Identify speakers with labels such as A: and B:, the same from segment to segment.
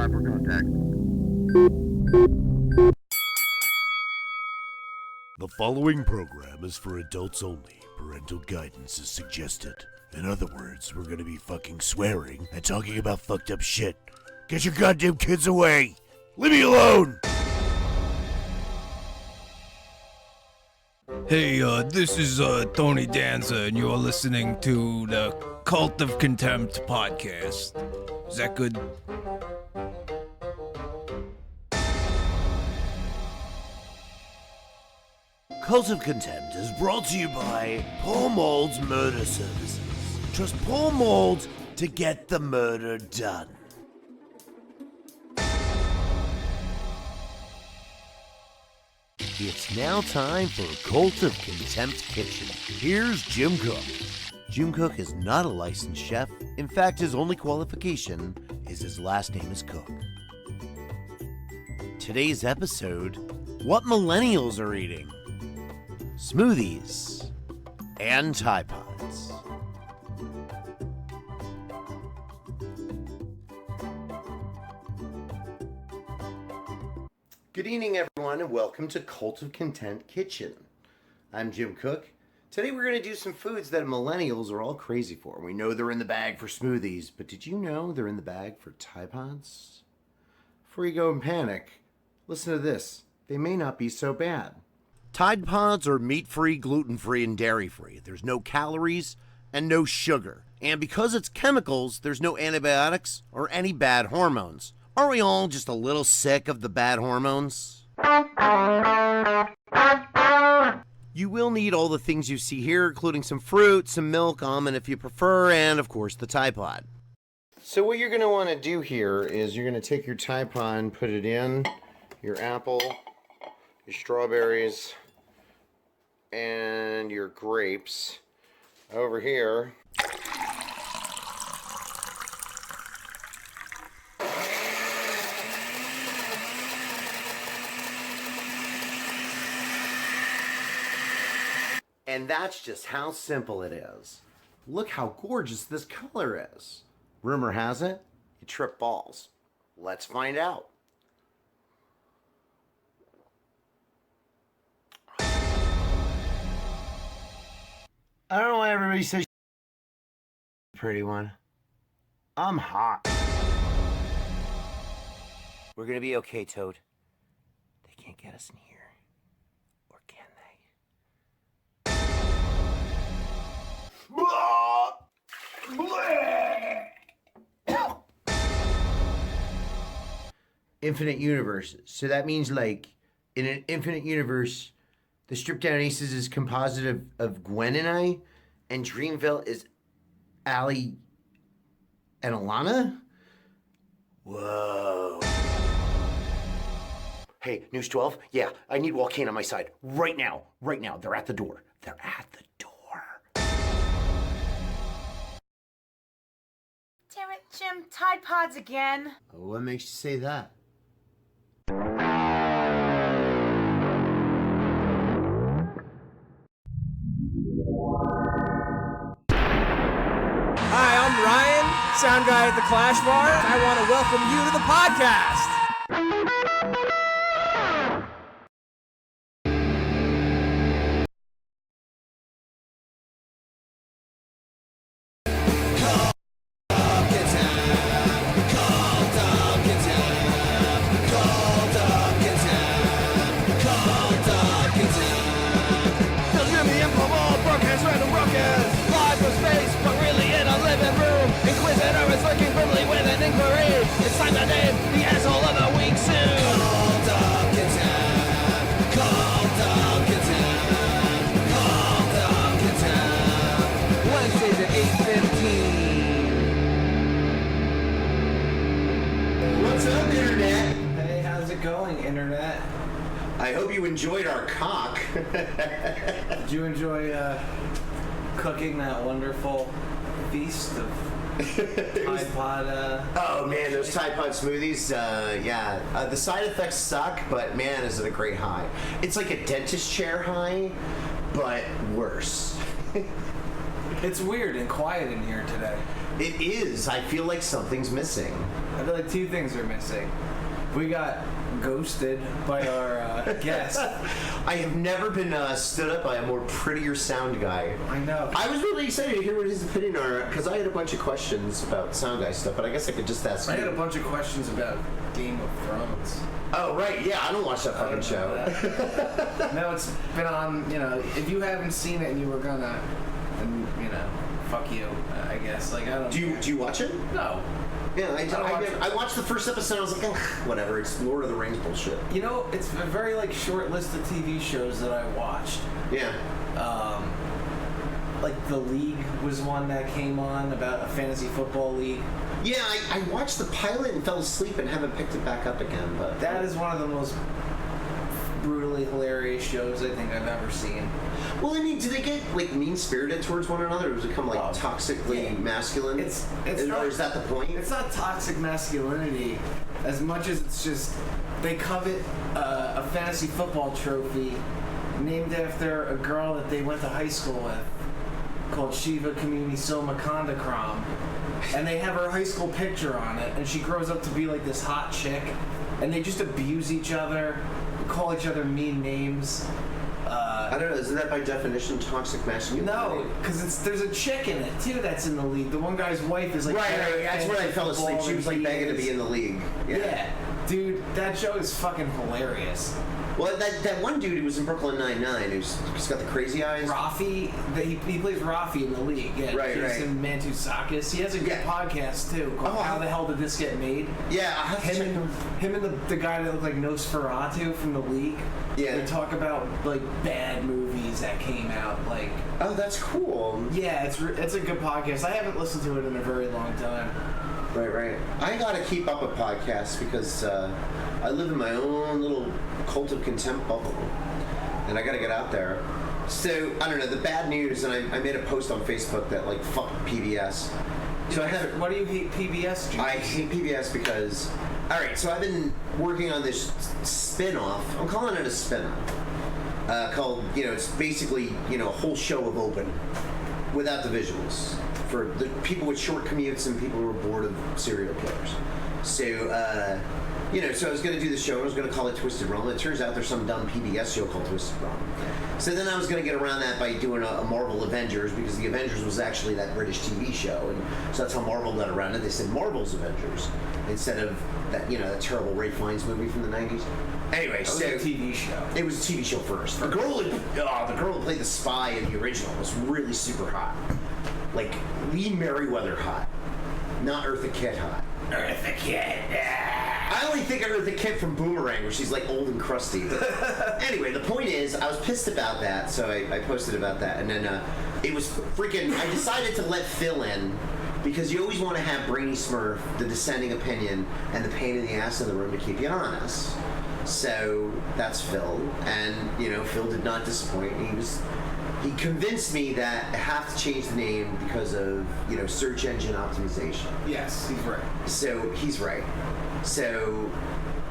A: 5 for contact.
B: The following program is for adults only. Parental guidance is suggested. In other words, we're gonna be fucking swearing and talking about fucked up shit. Get your goddamn kids away! Leave me alone!
C: Hey, this is Tony Danza, and you're listening to the Cult of Contempt podcast. Is that good?
B: Cult of Contempt is brought to you by Paul Mould's Murder Services. Trust Paul Mould to get the murder done. It's now time for Cult of Contempt Kitchen. Here's Jim Cook. Jim Cook is not a licensed chef. In fact, his only qualification is his last name is Cook. Today's episode, what millennials are eating. Smoothies and Tide Pods. Good evening, everyone, and welcome to Cult of Content Kitchen. I'm Jim Cook. Today we're going to do some foods that millennials are all crazy for. We know they're in the bag for smoothies, but did you know they're in the bag for Tide Pods? Before you go and panic, listen to this. They may not be so bad. Tide Pods are meat-free, gluten-free, and dairy-free. There's no calories and no sugar. And because it's chemicals, there's no antibiotics or any bad hormones. Are we all just a little sick of the bad hormones? You will need all the things you see here, including some fruit, some milk, almond if you prefer, and of course the Tide Pod. So what you're going to want to do here is you're going to take your Tide Pod and put it in your apple, your strawberries, and your grapes over here. And that's just how simple it is. Look how gorgeous this color is. Rumor has it, you trip balls. Let's find out. I don't know why everybody says pretty one. I'm hot. We're gonna be okay, Toad. They can't get us in here. Or can they? Infinite universes. So that means, like, in an infinite universe, the stripped down aces is composite of Gwen and I, and Dreamville is Allie and Alana? Whoa. Hey, News 12? Yeah, I need Joaquin on my side. Right now. Right now. They're at the door. They're at the door.
D: Damn it, Jim. Tide Pods again.
B: What makes you say that?
E: Hi, I'm Ryan, sound guy at the Clash Bar. I want to welcome you to the podcast. It's time to name the asshole of the week soon. Cult of Contempt. Cult of Contempt. Cult of Contempt. Wednesdays at 8:15.
B: What's up, Internet?
E: Hey, how's it going, Internet?
B: I hope you enjoyed our cock.
E: Did you enjoy cooking that wonderful feast of Tide Pod?
B: Oh man, those Tide Pod smoothies, yeah. The side effects suck, but man, is it a great high. It's like a dentist chair high, but worse.
E: It's weird and quiet in here today.
B: It is. I feel like something's missing.
A: I feel like two things are missing. We got ghosted by our guest.
B: I have never been stood up by a more prettier sound guy.
A: I know.
B: I was really excited to hear what his opinion are, because I had a bunch of questions about sound guy stuff, but I guess I could just ask
A: I
B: you.
A: had a bunch of questions about Game of Thrones.
B: Oh, right, yeah, I don't watch that fucking show.
A: No, it's been on, if you haven't seen it and you were gonna, then, fuck you, I guess. Like, I don't
B: Do you watch it?
A: No.
B: Yeah,
A: I
B: I watched the first episode. I was like, oh, whatever. It's Lord of the Rings bullshit.
A: It's a very short list of TV shows that I watched.
B: Yeah.
A: Like The League was one that came on about a fantasy football league.
B: Yeah, I watched the pilot and fell asleep and haven't picked it back up again. But
A: that is one of the most brutally hilarious shows I think I've ever seen.
B: Well, I mean, do they get mean-spirited towards one another, or does it become toxically masculine? Or is that the point?
A: It's not toxic masculinity as much as it's just they covet a fantasy football trophy named after a girl that they went to high school with called Shiva Kamini Soma Kondakram, and they have her high school picture on it, and she grows up to be like this hot chick, and they just abuse each other, call each other mean names.
B: I don't know. Isn't that by definition toxic masculinity?
A: No, because there's a chick in it too that's in the league. The one guy's wife is like
B: right. That's when I fell asleep. She was begging to be in the league.
A: Yeah, dude, that show is fucking hilarious.
B: Well, that one dude who was in Brooklyn Nine-Nine, he's got the crazy eyes.
A: Rafi, he plays Rafi in the league. Yeah,
B: right.
A: In Mantusakis. He has a good podcast too called How the Hell Did This Get Made?
B: Yeah,
A: him and the guy that looked like Nosferatu from the league.
B: Yeah,
A: they talk about bad movies that came out.
B: Oh, that's cool.
A: Yeah, it's a good podcast. I haven't listened to it in a very long time.
B: Right. I gotta keep up with podcasts because I live in my own little cult of contempt bubble, and I gotta get out there. So I don't know the bad news, and I made a post on Facebook that fuck PBS. So I had.
A: Why do you hate PBS? James?
B: I hate PBS because. All right, so I've been working on this spin-off. I'm calling it a spin-off. Called it's basically a whole show of Open, without the visuals, for the people with short commutes and people who are bored of serial killers. So, so I was going to do the show, and I was going to call it Twisted Realm, and it turns out there's some dumb PBS show called Twisted Realm. So then I was going to get around that by doing a Marvel Avengers, because the Avengers was actually that British TV show, and so that's how Marvel got around it. They said Marvel's Avengers, instead of that, that terrible Ray Fiennes movie from the 90s. Anyway,
A: so it was a TV show.
B: It was a TV show first. The girl who played the spy in the original was really super hot. Lee Merriweather hot. Not Eartha Kitt hot. Eartha Kitt, I only think of Eartha Kitt from Boomerang, where she's old and crusty. Anyway, the point is, I was pissed about that, so I posted about that, and then it was freaking. I decided to let Phil in, because you always want to have Brainy Smurf, the dissenting opinion, and the pain in the ass in the room to keep you honest. So that's Phil, and Phil did not disappoint. He convinced me that I have to change the name because of search engine optimization.
A: Yes, he's right.
B: So he's right. So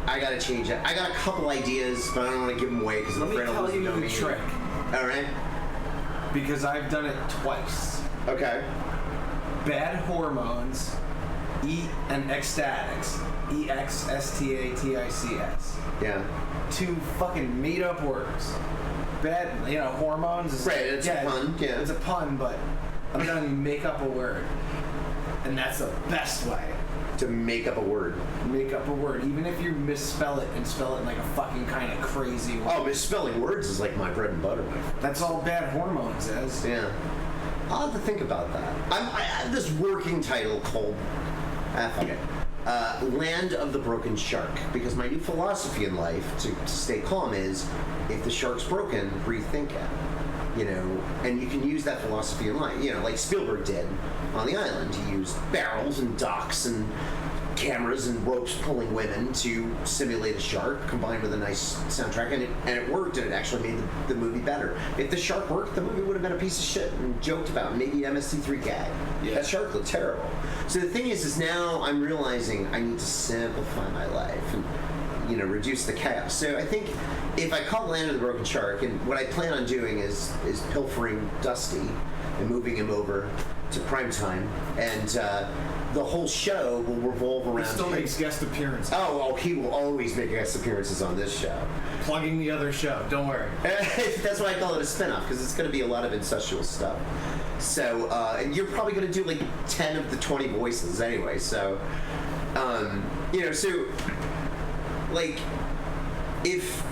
B: I got to change it. I got a couple ideas, but I don't want to give them away because I'm afraid I'll lose the domain.
A: Let me tell you the trick.
B: All right.
A: Because I've done it twice.
B: Okay.
A: Bad hormones, and ecstatics. EXSTATICS.
B: Yeah.
A: Two fucking made up words. Bad, hormones is
B: right. It's a pun. Yeah.
A: It's a pun, but I'm gonna make up a word, and that's the best way
B: to make up a word.
A: Make up a word, even if you misspell it and spell it in a fucking kind of crazy way.
B: Oh, misspelling words is my bread and butter.
A: That's all bad hormones is.
B: Yeah. I'll have to think about that. I have this working title called fuck it. Land of the Broken Shark, because my new philosophy in life to stay calm is, if the shark's broken, rethink it. And you can use that philosophy in life. Like Spielberg did on the island. He used barrels and docks and cameras and ropes pulling women to simulate a shark, combined with a nice soundtrack, and it worked, and it actually made the movie better. If the shark worked, the movie would have been a piece of shit and joked about, maybe MST3 gag. Yeah. That shark looked terrible. So the thing is now I'm realizing I need to simplify my life and reduce the chaos. So I think if I call Land of the Broken Shark, and what I plan on doing is pilfering Dusty and moving him over to primetime, and the whole show will revolve around.
A: He still makes guest appearances.
B: Oh, he will always make guest appearances on this show.
A: Plugging the other show. Don't worry.
B: That's why I call it a spinoff, because it's going to be a lot of incestuous stuff. So, and you're probably going to do like 10 of the 20 voices anyway. So, so like if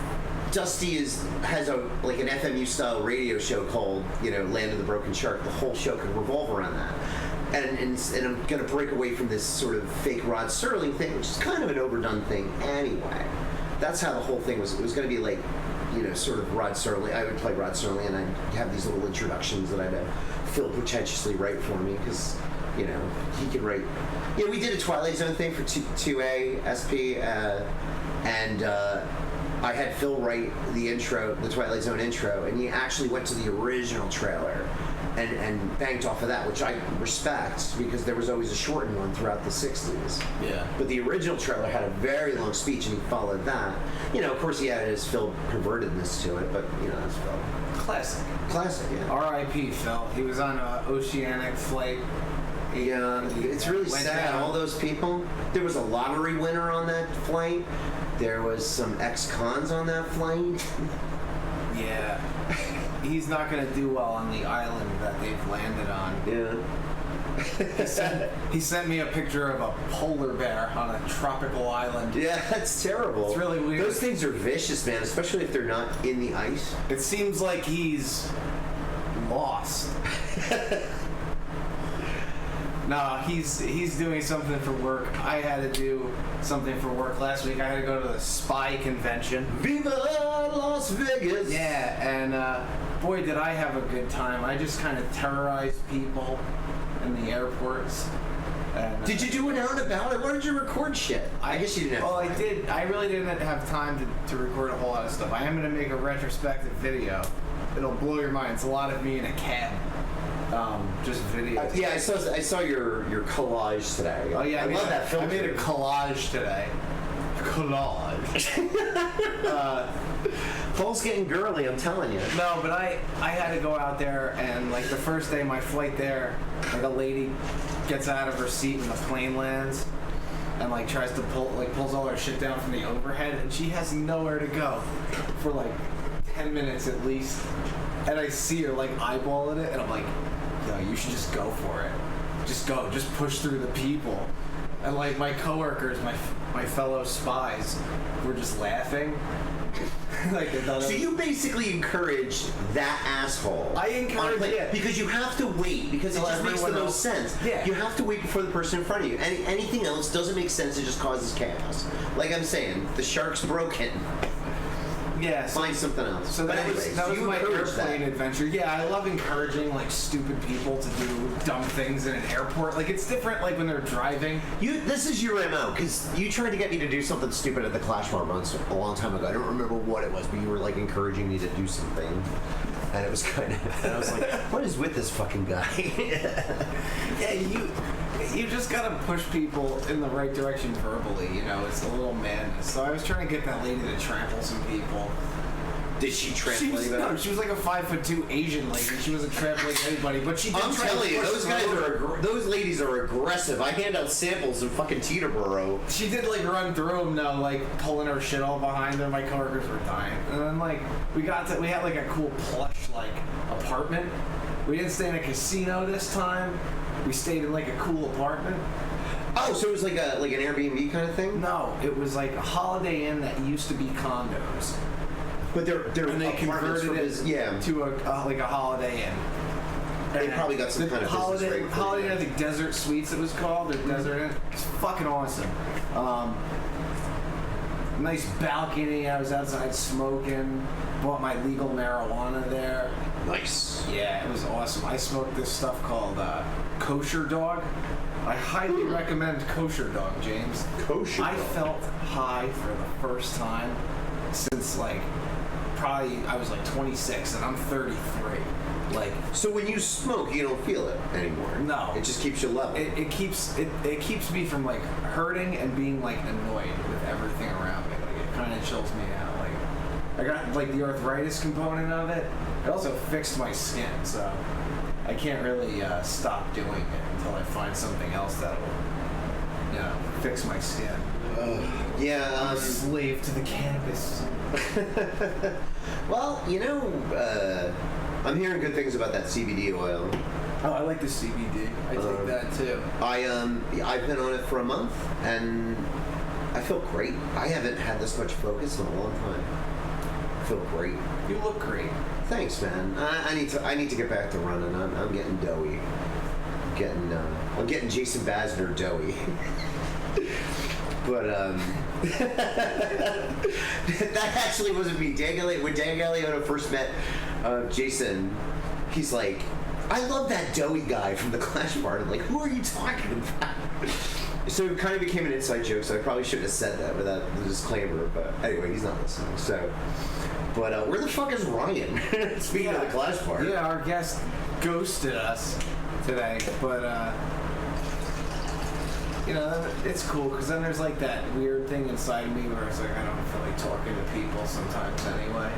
B: Dusty has an FMU style radio show called Land of the Broken Shark, the whole show could revolve around that. And I'm going to break away from this sort of fake Rod Serling thing, which is kind of an overdone thing anyway. That's how the whole thing was. It was going to be like, sort of Rod Serling. I would play Rod Serling, and I'd have these little introductions that I'd have Phil pretentiously write for me, because, he could write. Yeah, we did a Twilight Zone thing for 2A SP, and I had Phil write the intro, the Twilight Zone intro, and he actually went to the original trailer and banked off of that, which I respect, because there was always a shortened one throughout the 60s.
A: Yeah.
B: But the original trailer had a very long speech, and he followed that. Of course he added his Phil pervertedness to it, but, that's Phil.
A: Classic.
B: Classic, yeah.
A: R.I.P. Phil. He was on an oceanic flight.
B: Yeah, it's really
A: went
B: sad.
A: down.
B: All those people. There was a lottery winner on that flight. There was some ex-cons on that flight.
A: Yeah. He's not going to do well on the island that they've landed on.
B: Yeah.
A: He sent me a picture of a polar bear on a tropical island.
B: Yeah, that's terrible.
A: It's really weird.
B: Those things are vicious, man, especially if they're not in the ice.
A: It seems like he's lost. No, he's doing something for work. I had to do something for work last week. I had to go to the Spy convention.
B: Viva Las Vegas!
A: Yeah, and boy, did I have a good time. I just kind of terrorized people in the airports. And,
B: Did you do it out and about? Why did you record shit? I guess you didn't have
A: Well, I did. I really didn't have time to record a whole lot of stuff. I am going to make a retrospective video. It'll blow your mind. It's a lot of me in a cab. Just video.
B: Yeah, I saw your collage today.
A: Oh yeah,
B: I love that film.
A: I made a collage today. Collage.
B: Paul's getting girly, I'm telling you.
A: No, but I had to go out there, and like the first day my flight there, like a lady gets out of her seat when the plane lands, and like tries to pulls all her shit down from the overhead, and she has nowhere to go for like 10 minutes at least. And I see her like eyeballing it, and I'm like, yo, you should just go for it. Just go. Just push through the people. And like my coworkers, my fellow spies, were just laughing.
B: So you basically encourage that asshole.
A: I encourage it
B: because you have to wait, because it just makes the most sense.
A: Yeah.
B: You have to wait before the person in front of you. Anything else doesn't make sense. It just causes chaos. Like I'm saying, the shark's broken.
A: Yeah,
B: Find something else.
A: So that was my airplane
B: that.
A: adventure. Yeah, I love encouraging like stupid people to do dumb things in an airport. Like it's different like when they're driving.
B: This is your MO, because you tried to get me to do something stupid at the Clash Bar once a long time ago. I don't remember what it was, but you were like encouraging me to do something. And it was kind of, and I was like, what is with this fucking guy?
A: Yeah, you just gotta push people in the right direction verbally, it's a little madness. So I was trying to get that lady to trample some people.
B: Did she trample anybody?
A: No, she was like a 5'2" Asian lady. She wasn't trampling anybody, but she did.
B: I'm telling you, those ladies are aggressive. I hand out samples in fucking Teterboro.
A: She did like run through them though, like pulling her shit all behind her. My coworkers were dying, and then like we had like a cool plush like apartment. We didn't stay in a casino this time. We stayed in like a cool apartment.
B: Oh, so it was like an Airbnb kind of thing?
A: No, it was like a Holiday Inn that used to be condos.
B: But they're
A: and they converted it to a Holiday Inn.
B: They probably got some kind of
A: Holiday Inn, I think Desert Suites it was called, or Desert Inn. It's fucking awesome. Nice balcony. I was outside smoking. Bought my legal marijuana there.
B: Nice.
A: Yeah, it was awesome. I smoked this stuff called Kosher Dog. I highly recommend Kosher Dog, James.
B: Kosher Dog.
A: I felt high for the first time since probably I was 26 and I'm 33.
B: So when you smoke, you don't feel it anymore.
A: No,
B: it just keeps you level.
A: It keeps me from hurting and being annoyed with everything around me. It kind of chills me out. I got the arthritis component of it. It also fixed my skin. So I can't really stop doing it until I find something else that will, fix my skin.
B: Yeah.
A: I'm a slave to the cannabis.
B: Well, I'm hearing good things about that CBD oil.
A: Oh, I like the CBD. I take that too.
B: I've been on it for a month, and I feel great. I haven't had this much focus in a long time. I feel great.
A: You look great.
B: Thanks, man. I need to get back to running. I'm getting doughy. I'm getting Jason Basner doughy. But that actually wasn't me. When Dan Galliano first met Jason, he's like, I love that doughy guy from the Clash Party. I'm like, who are you talking about? So it kind of became an inside joke, so I probably shouldn't have said that without the disclaimer, but anyway, he's not listening, so. But where the fuck is Ryan? Speaking of the Clash Party.
A: Yeah, our guest ghosted us today, but it's cool, because then there's like that weird thing inside me where it's like, I don't feel like talking to people sometimes anyway.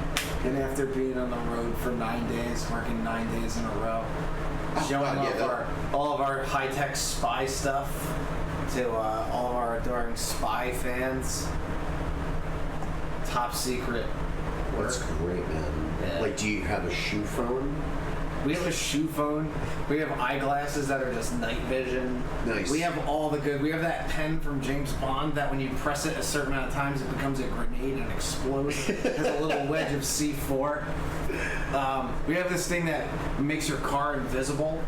A: And after being on the road for 9 days, working 9 days in a row, showing all of our high-tech spy stuff to all of our adoring spy fans. Top secret work.
B: That's great, man.
A: Yeah.
B: Like, do you have a shoe phone?
A: We have a shoe phone. We have eyeglasses that are just night vision.
B: Nice.
A: We have all the good. We have that pen from James Bond that when you press it a certain amount of times, it becomes a grenade and explodes. It has a little wedge of C4. We have this thing that makes your car invisible.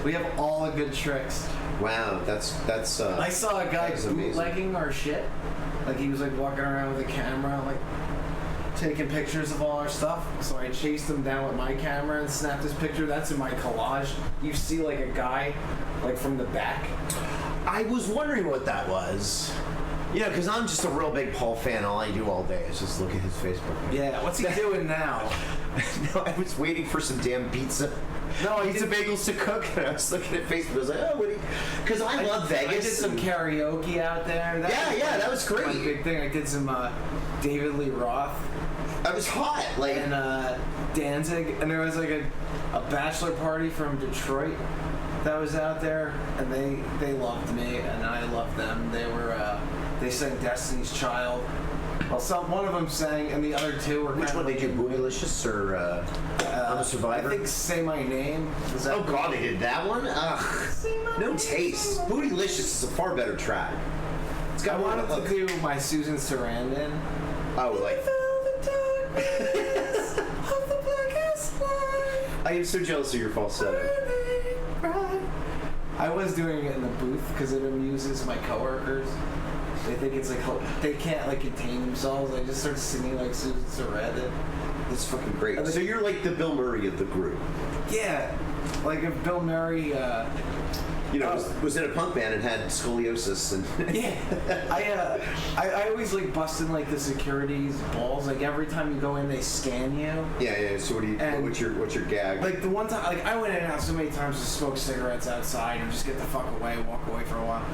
A: We have all the good tricks.
B: Wow, that's.
A: I saw a guy bootlegging our shit. Like he was like walking around with a camera, like taking pictures of all our stuff. So I chased him down with my camera and snapped his picture. That's in my collage. You see like a guy like from the back.
B: I was wondering what that was. Because I'm just a real big Paul fan. All I do all day is just look at his Facebook.
A: Yeah, what's he doing now?
B: No, I was waiting for some damn pizza.
A: No,
B: pizza bagels to cook, and I was looking at Facebook. I was like, oh, what? Because I love Vegas.
A: I did some karaoke out there.
B: That was great.
A: My big thing. I did some David Lee Roth.
B: I was hot,
A: and Danzig, and there was like a bachelor party from Detroit that was out there, and they loved me, and I loved them. They sang Destiny's Child. Well, one of them sang, and the other two were.
B: Which one did you? Bootylicious or I'm a Survivor?
A: I think Say My Name.
B: Oh God, they did that one. Ugh, no taste. Bootylicious is a far better track. It's got
A: I wanted to do my Susan Sarandon.
B: Oh, like. I am so jealous of your falsetto.
A: I was doing it in the booth because it amuses my coworkers. They think it's like they can't like contain themselves. I just start singing like Susan Sarandon.
B: That's fucking great. So you're like the Bill Murray of the group.
A: Yeah, like if Bill Murray,
B: was in a punk band and had scoliosis and.
A: Yeah, I always like busting like the security's balls. Like every time you go in, they scan you.
B: Yeah. So what's your gag?
A: Like the one time, like I went in and out so many times to smoke cigarettes outside and just get the fuck away, walk away for a while.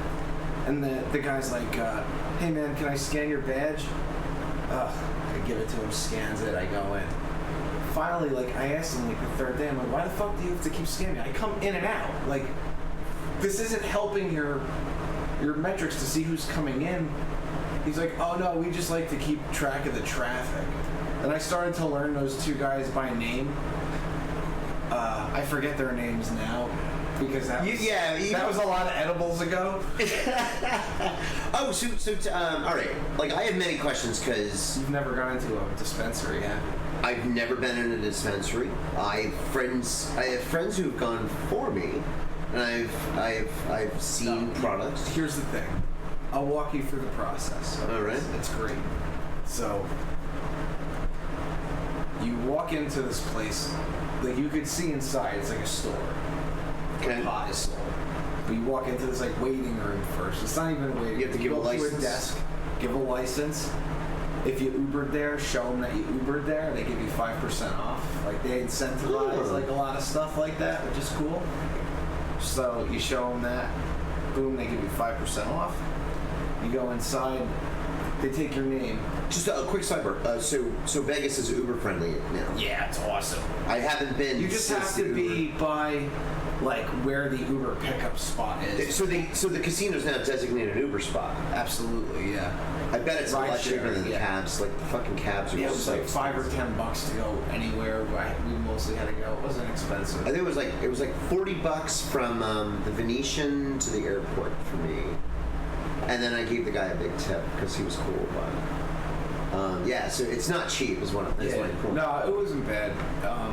A: And the guy's like, hey man, can I scan your badge? I give it to him, scans it, I go in. Finally, like, I asked him, like, the third day, I'm like, why the fuck do you have to keep scanning? I come in and out. Like, this isn't helping your metrics to see who's coming in. He's like, oh no, we just like to keep track of the traffic. And I started to learn those two guys by name. I forget their names now. Because that was a lot of edibles ago.
B: Oh, so all right. Like, I have many questions because
A: you've never gone into a dispensary, have you?
B: I've never been in a dispensary. I have friends who've gone for me, and I've seen products.
A: Here's the thing. I'll walk you through the process.
B: All right.
A: It's great. So you walk into this place, like you could see inside. It's like a store.
B: Okay.
A: Pot is sold. But you walk into this like waiting room first. It's not even a waiting room.
B: You have to give a license.
A: To a desk, give a license. If you Ubered there, show them that you Ubered there. They give you 5% off. Like they incentivize like a lot of stuff like that, which is cool. So you show them that. Boom, they give you 5% off. You go inside. They take your name.
B: Just a quick sidebar. So Vegas is Uber friendly now.
A: Yeah, it's awesome.
B: I haven't been.
A: You just have to be by like where the Uber pickup spot is.
B: So the casinos now designated an Uber spot.
A: Absolutely, yeah.
B: I bet it's a lot cheaper than the cabs. Like the fucking cabs are.
A: Yeah, it was like $5 or $10 to go anywhere. We mostly had to go. It wasn't expensive.
B: I think it was like $40 from the Venetian to the airport for me, and then I gave the guy a big tip because he was cool. But yeah, so it's not cheap, is what I'm saying.
A: No, it wasn't bad.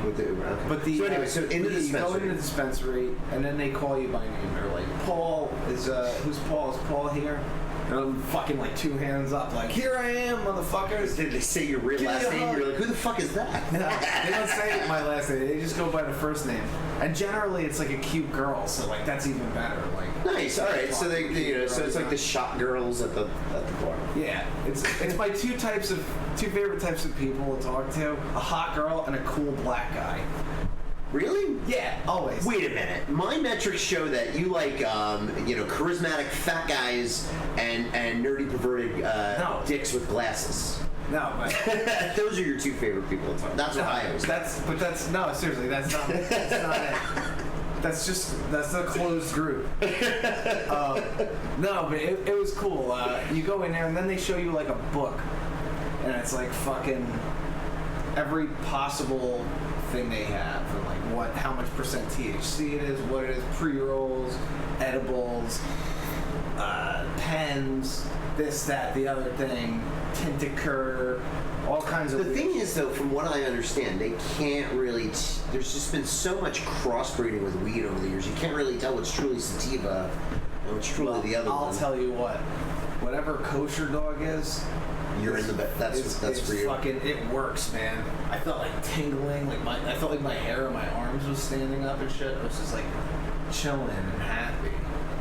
B: With the Uber, okay.
A: But
B: so anyway, so in the dispensary,
A: you go into the dispensary, and then they call you by name. They're like, Paul is who's Paul? Is Paul here? And I'm fucking like 2 hands up, like, here I am, motherfuckers.
B: Did they say your real last name? You're like, who the fuck is that?
A: No, they don't say my last name. They just go by the first name. And generally, it's like a cute girl, so like that's even better. Like
B: nice. All right. So so it's like the shop girls at the bar.
A: Yeah, it's my two favorite types of people to talk to: a hot girl and a cool black guy.
B: Really?
A: Yeah, always.
B: Wait a minute. My metrics show that you like, charismatic fat guys and nerdy perverted dicks with glasses.
A: No, but
B: those are your 2 favorite people. That's what I always.
A: No, seriously, that's not it. That's a closed group. No, but it was cool. You go in there and then they show you like a book, and it's like fucking every possible thing they have, and like how much percent THC it is, what it is, pre-rolls, edibles, pens, this, that, the other thing, Tinticur, all kinds of.
B: The thing is, though, from what I understand, they can't really. There's just been so much crossbreeding with weed over the years. You can't really tell what's truly sativa and what's truly the other one.
A: I'll tell you what, whatever kosher dog is.
B: You're in the bed. That's for you.
A: Fucking, it works, man. I felt like tingling, I felt like my hair on my arms was standing up and shit. I was just like chilling and happy.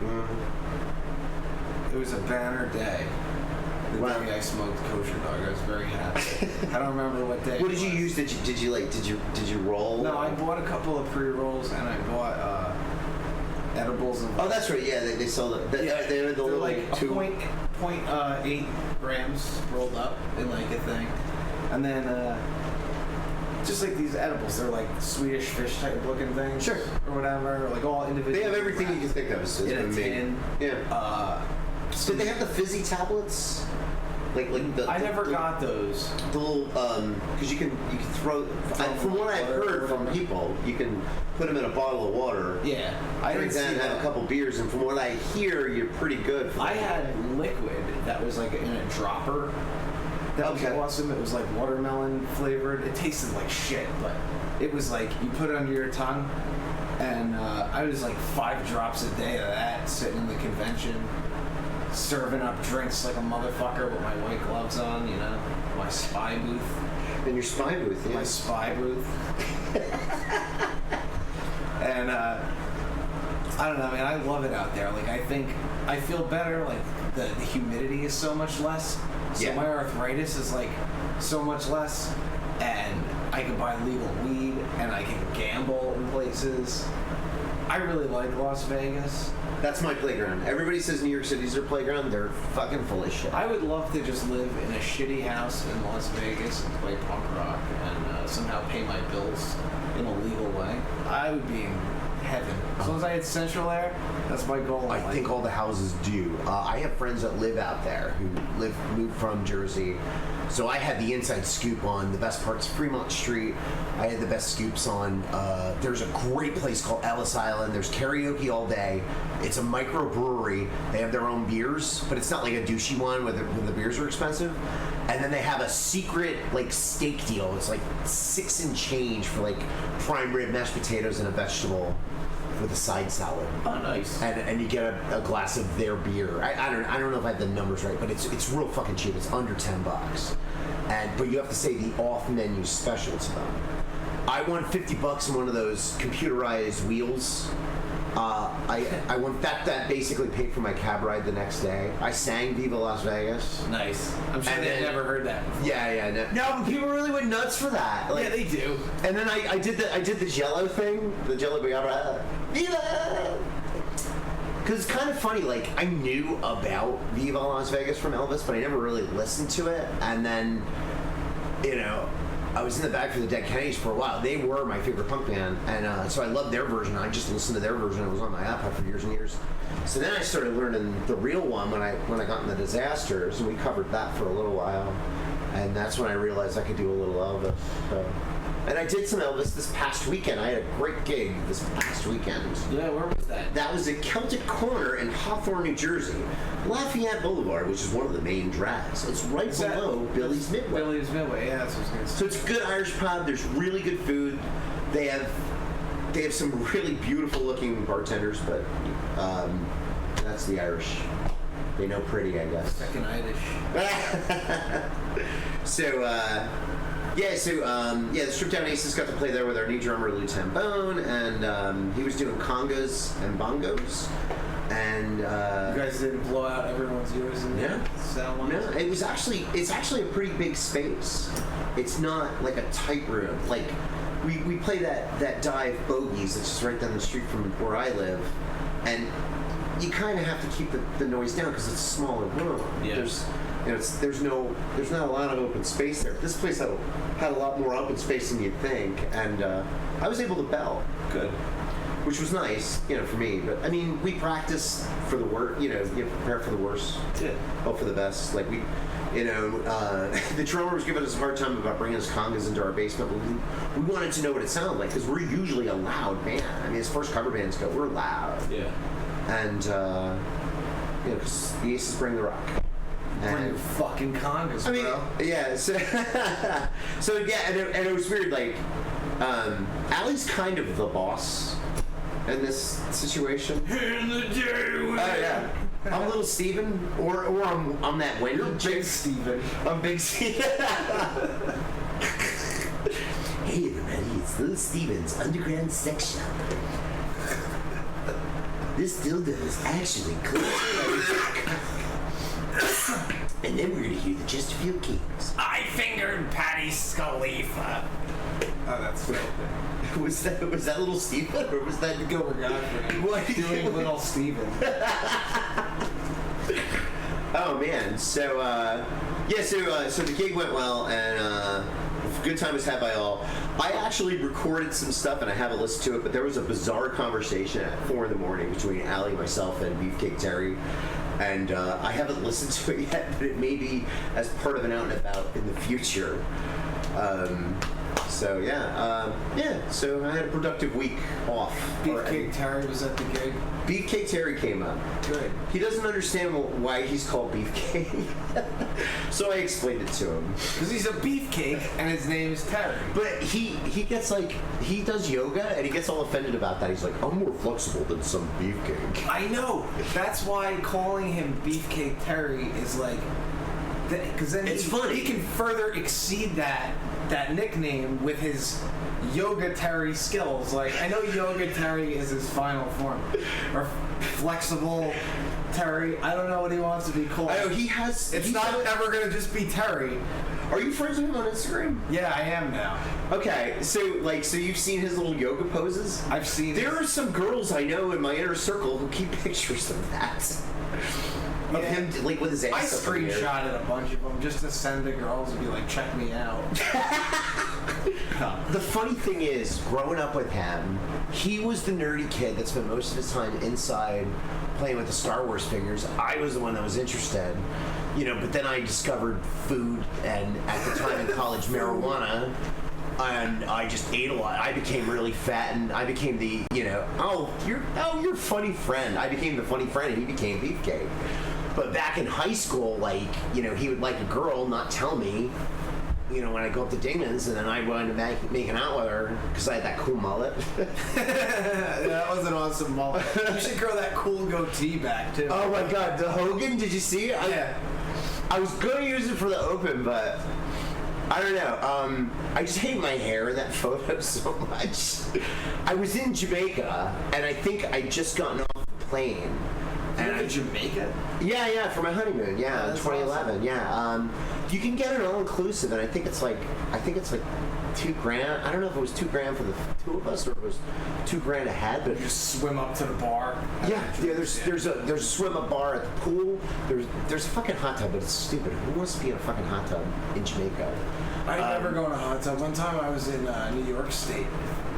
B: Mm-hmm.
A: It was a banner day. The day I smoked kosher dog, I was very happy. I don't remember what day.
B: What did you use? Did you roll?
A: No, I bought a couple of pre-rolls and I bought edibles.
B: Oh, that's right. Yeah, they sell they're the little
A: like 0.8 grams rolled up in like a thing, and then just like these edibles, they're like Swedish fish type looking things,
B: sure,
A: or whatever, like all individual.
B: They have everything you can think of. So
A: in a tin.
B: Yeah. Did they have the fizzy tablets? Like the
A: I never got those.
B: The little because you can throw. From what I've heard from people, you can put them in a bottle of water.
A: Yeah, I
B: drink that and have a couple beers, and from what I hear, you're pretty good.
A: I had liquid that was like in a dropper. That was awesome. It was like watermelon flavored. It tasted like shit, but it was like you put it under your tongue, and I was like 5 drops a day of that sitting in the convention. Serving up drinks like a motherfucker with my white gloves on, my spy booth.
B: In your spy booth, yeah.
A: My spy booth. And I don't know, man, I love it out there. Like, I feel better, like, the humidity is so much less. So my arthritis is, like, so much less. And I can buy legal weed, and I can gamble in places. I really like Las Vegas.
B: That's my playground. Everybody says New York City's their playground. They're fucking full of shit.
A: I would love to just live in a shitty house in Las Vegas and play punk rock and somehow pay my bills in a legal way. I would be in heaven. As long as I had central air, that's my goal.
B: I think all the houses do. I have friends that live out there who moved from Jersey. So I had the inside scoop on the best parts of Fremont Street. I had the best scoops on, there's a great place called Ellis Island. There's karaoke all day. It's a microbrewery. They have their own beers, but it's not like a douchey one where the beers are expensive. And then they have a secret, like, steak deal. It's like 6 and change for, like, prime rib, mashed potatoes, and a vegetable with a side salad.
A: Oh, nice.
B: And you get a glass of their beer. I don't know if I have the numbers right, but it's real fucking cheap. It's under $10. But you have to say the off-menu special to them. I won $50 in one of those computerized wheels. I won that basically paid for my cab ride the next day. I sang Viva Las Vegas.
A: Nice. I'm sure they've never heard that before.
B: Yeah. No, but people really went nuts for that. Like,
A: yeah, they do.
B: And then I did the Jello thing, the Jello Biafra. Viva! Because it's kind of funny, like, I knew about Viva Las Vegas from Elvis, but I never really listened to it. And then, you know, I was in the bag for the Dead Kennedys for a while. They were my favorite punk band, and so I loved their version. I just listened to their version. It was on my iPod for years and years. So then I started learning the real one when I got in the Disasters, and we covered that for a little while. And that's when I realized I could do a little Elvis. So. And I did some Elvis this past weekend. I had a great gig this past weekend.
A: Yeah, where was that?
B: That was at Celtic Corner in Hawthorne, New Jersey. Lafayette Boulevard, which is one of the main drags. It's right below Billy's Midway.
A: Billy's Midway, yeah, that's what I was going to say.
B: So it's a good Irish pub. There's really good food. They have some really beautiful looking bartenders, but that's the Irish. They know pretty, I guess.
A: Second Irish.
B: The Stripped Down Aces got to play there with our new drummer Lou Tambone, and he was doing congas and bongos, and
A: you guys didn't blow out everyone's ears in there.
B: No, it's actually a pretty big space. It's not like a tight room. Like we play that dive Bogies, that's just right down the street from where I live, and you kind of have to keep the noise down because it's a smaller room.
A: Yeah.
B: There's not a lot of open space there. This place had a lot more open space than you'd think, and I was able to bell good, which was nice, for me. But I mean, we practice for the worst. You prepare for the worst, hope for the best. Like the drummer was giving us a hard time about bringing us congas into our basement. We wanted to know what it sounded like because we're usually a loud band. I mean, as far as cover bands go, we're loud.
A: Yeah.
B: And because the Aces bring the rock.
A: Bring your fucking congas,
B: I mean,
A: bro.
B: yeah. So and it was weird. Like, Allie's kind of the boss in this situation.
A: In the day when
B: yeah. I'm Little Steven, or I'm that Wendy.
A: You're Big Steven.
B: I'm Big Steven. Hey everybody, it's Little Steven's Underground Sex Shop. This dildo is actually close. And then we're gonna hear the Chesterfield Kings.
A: I fingered Patty Scalifa. Oh, that's filthy.
B: Was that Little Steven, or was that
A: Gilbert Gottfried?
B: What?
A: Doing Little Steven.
B: Oh man, so the gig went well, and good time was had by all. I actually recorded some stuff, and I haven't listened to it, but there was a bizarre conversation at 4 a.m. between Allie, myself, and Beefcake Terry, and I haven't listened to it yet, but it may be as part of an out and about in the future. So I had a productive week off.
A: Beefcake Terry was at the gig.
B: Beefcake Terry came up.
A: Good.
B: He doesn't understand why he's called Beefcake. So I explained it to him.
A: Because he's a beefcake and his name is Terry.
B: But he gets he does yoga and he gets all offended about that. He's like, I'm more flexible than some beefcake.
A: I know. That's why calling him Beefcake Terry is like, because then
B: it's funny.
A: He can further exceed that nickname with his Yoga Terry skills. Like, I know Yoga Terry is his final form, or flexible Terry. I don't know what he wants to be called.
B: I know he has.
A: It's not ever gonna just be Terry.
B: Are you friends with him on Instagram?
A: Yeah, I am now.
B: Okay, so you've seen his little yoga poses?
A: I've seen.
B: There are some girls I know in my inner circle who keep pictures of that. Of him, like, with his ass.
A: I
B: up in the air.
A: screenshotted a bunch of them just to send to girls and be like, check me out.
B: The funny thing is, growing up with him, he was the nerdy kid that spent most of his time inside playing with the Star Wars figures. I was the one that was interested, but then I discovered food and, at the time in college, marijuana. And I just ate a lot. I became really fat, and I became the, you're funny friend. I became the funny friend, and he became Beefcake. But back in high school, he would like a girl, not tell me, when I go up to Dingman's, and then I wound up making out with her because I had that cool mullet.
A: That was an awesome mullet. You should grow that cool goatee back, too.
B: Oh my God, the Hogan, did you see it?
A: Yeah.
B: I was going to use it for the open, but I don't know. I just hate my hair in that photo so much. I was in Jamaica, and I think I'd just gotten off the plane.
A: And in Jamaica?
B: Yeah, for my honeymoon. Yeah, in 2011. Awesome. Yeah, you can get an all-inclusive, and I think it's like $2,000. I don't know if it was $2,000 for the two of us or if it was $2,000 a head, but
A: You just swim up to the bar.
B: yeah. There's a swim up bar at the pool. There's a fucking hot tub, but it's stupid. Who wants to be in a fucking hot tub in Jamaica?
A: I never go in a hot tub. One time I was in New York State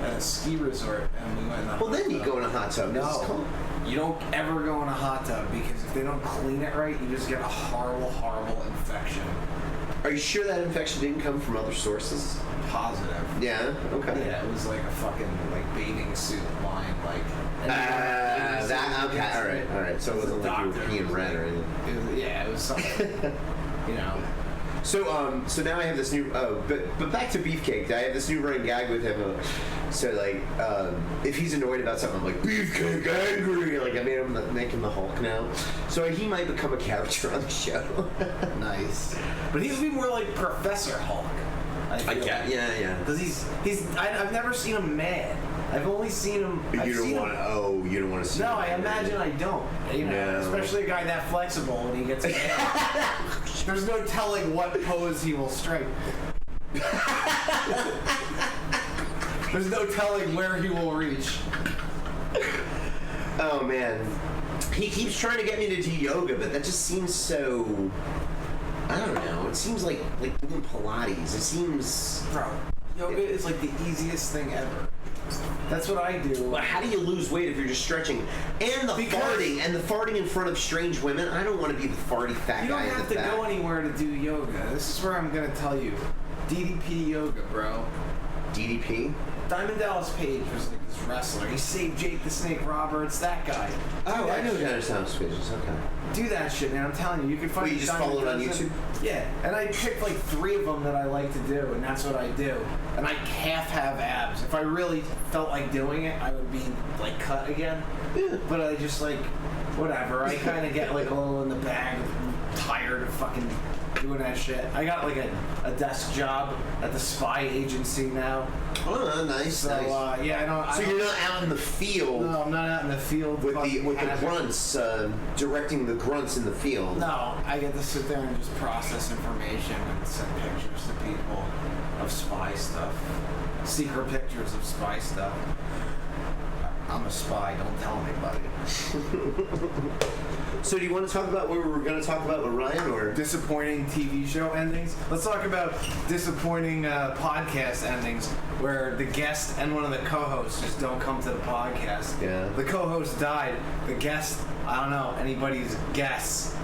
A: at a ski resort, and we went in the
B: Well,
A: hot
B: then
A: tub.
B: you go in a hot tub. It's
A: No,
B: cold.
A: you don't ever go in a hot tub because if they don't clean it right, you just get a horrible, horrible infection.
B: Are you sure that infection didn't come from other sources?
A: Positive.
B: Yeah. Okay.
A: Yeah, it was like a fucking bathing suit line, like.
B: That okay. All right. So it wasn't like you were peeing red or anything.
A: It was something. You know.
B: So now I have this new. But back to Beefcake. I have this new running gag with him. So like, if he's annoyed about something, I'm like Beefcake angry. Like I made him make him the Hulk now. So he might become a character on the show.
A: Nice. But he would be more like Professor Hulk.
B: I get. Yeah.
A: Because I've never seen him mad. I've only seen him.
B: But
A: I've
B: you don't
A: seen
B: want
A: him-
B: to. Oh, you don't want to see.
A: No,
B: him
A: I
B: angry.
A: imagine I don't. You know,
B: No.
A: especially a guy that flexible when he gets mad. There's no telling what pose he will strike. There's no telling where he will reach.
B: Oh man, he keeps trying to get me to do yoga, but that just seems so. I don't know. It seems like doing Pilates. It seems.
A: Bro, yoga is like the easiest thing ever. That's what I do.
B: But how do you lose weight if you're just stretching? And the farting in front of strange women. I don't want to be the farty fat
A: You
B: guy
A: don't
B: in
A: have
B: the
A: to
B: back.
A: go anywhere to do yoga. This is where I'm gonna tell you. DDP yoga, bro.
B: DDP?
A: Diamond Dallas Page was like this wrestler. He saved Jake the Snake Roberts, that guy.
B: Oh,
A: Do
B: I
A: that
B: know
A: shit.
B: Dennis Thomas Pages. Okay.
A: Do that shit, man. I'm telling you, you can find.
B: Wait, you just
A: Diamond
B: follow it on
A: does
B: YouTube?
A: Yeah, and I picked like 3 of them that I like to do, and that's what I do. And I half have abs. If I really felt like doing it, I would be like cut again.
B: Yeah.
A: But I just like, whatever. I kind of get like a little in the bag. Tired of fucking doing that shit. I got like a desk job at the spy agency now.
B: Oh, nice,
A: So
B: nice.
A: yeah, I don't.
B: So you're not out in the field
A: No, I'm not out in the field
B: with
A: fucking
B: the
A: havoc.
B: grunts, directing the grunts in the field.
A: No, I get to sit there and just process information and send pictures to people of spy stuff. Secret pictures of spy stuff. I'm a spy, don't tell anybody.
B: So do you want to talk about what we were going to talk about with Ryan, or?
A: Disappointing TV show endings. Let's talk about disappointing podcast endings where the guest and one of the co-hosts just don't come to the podcast.
B: Yeah.
A: The co-host died. The guest, I don't know, anybody's guess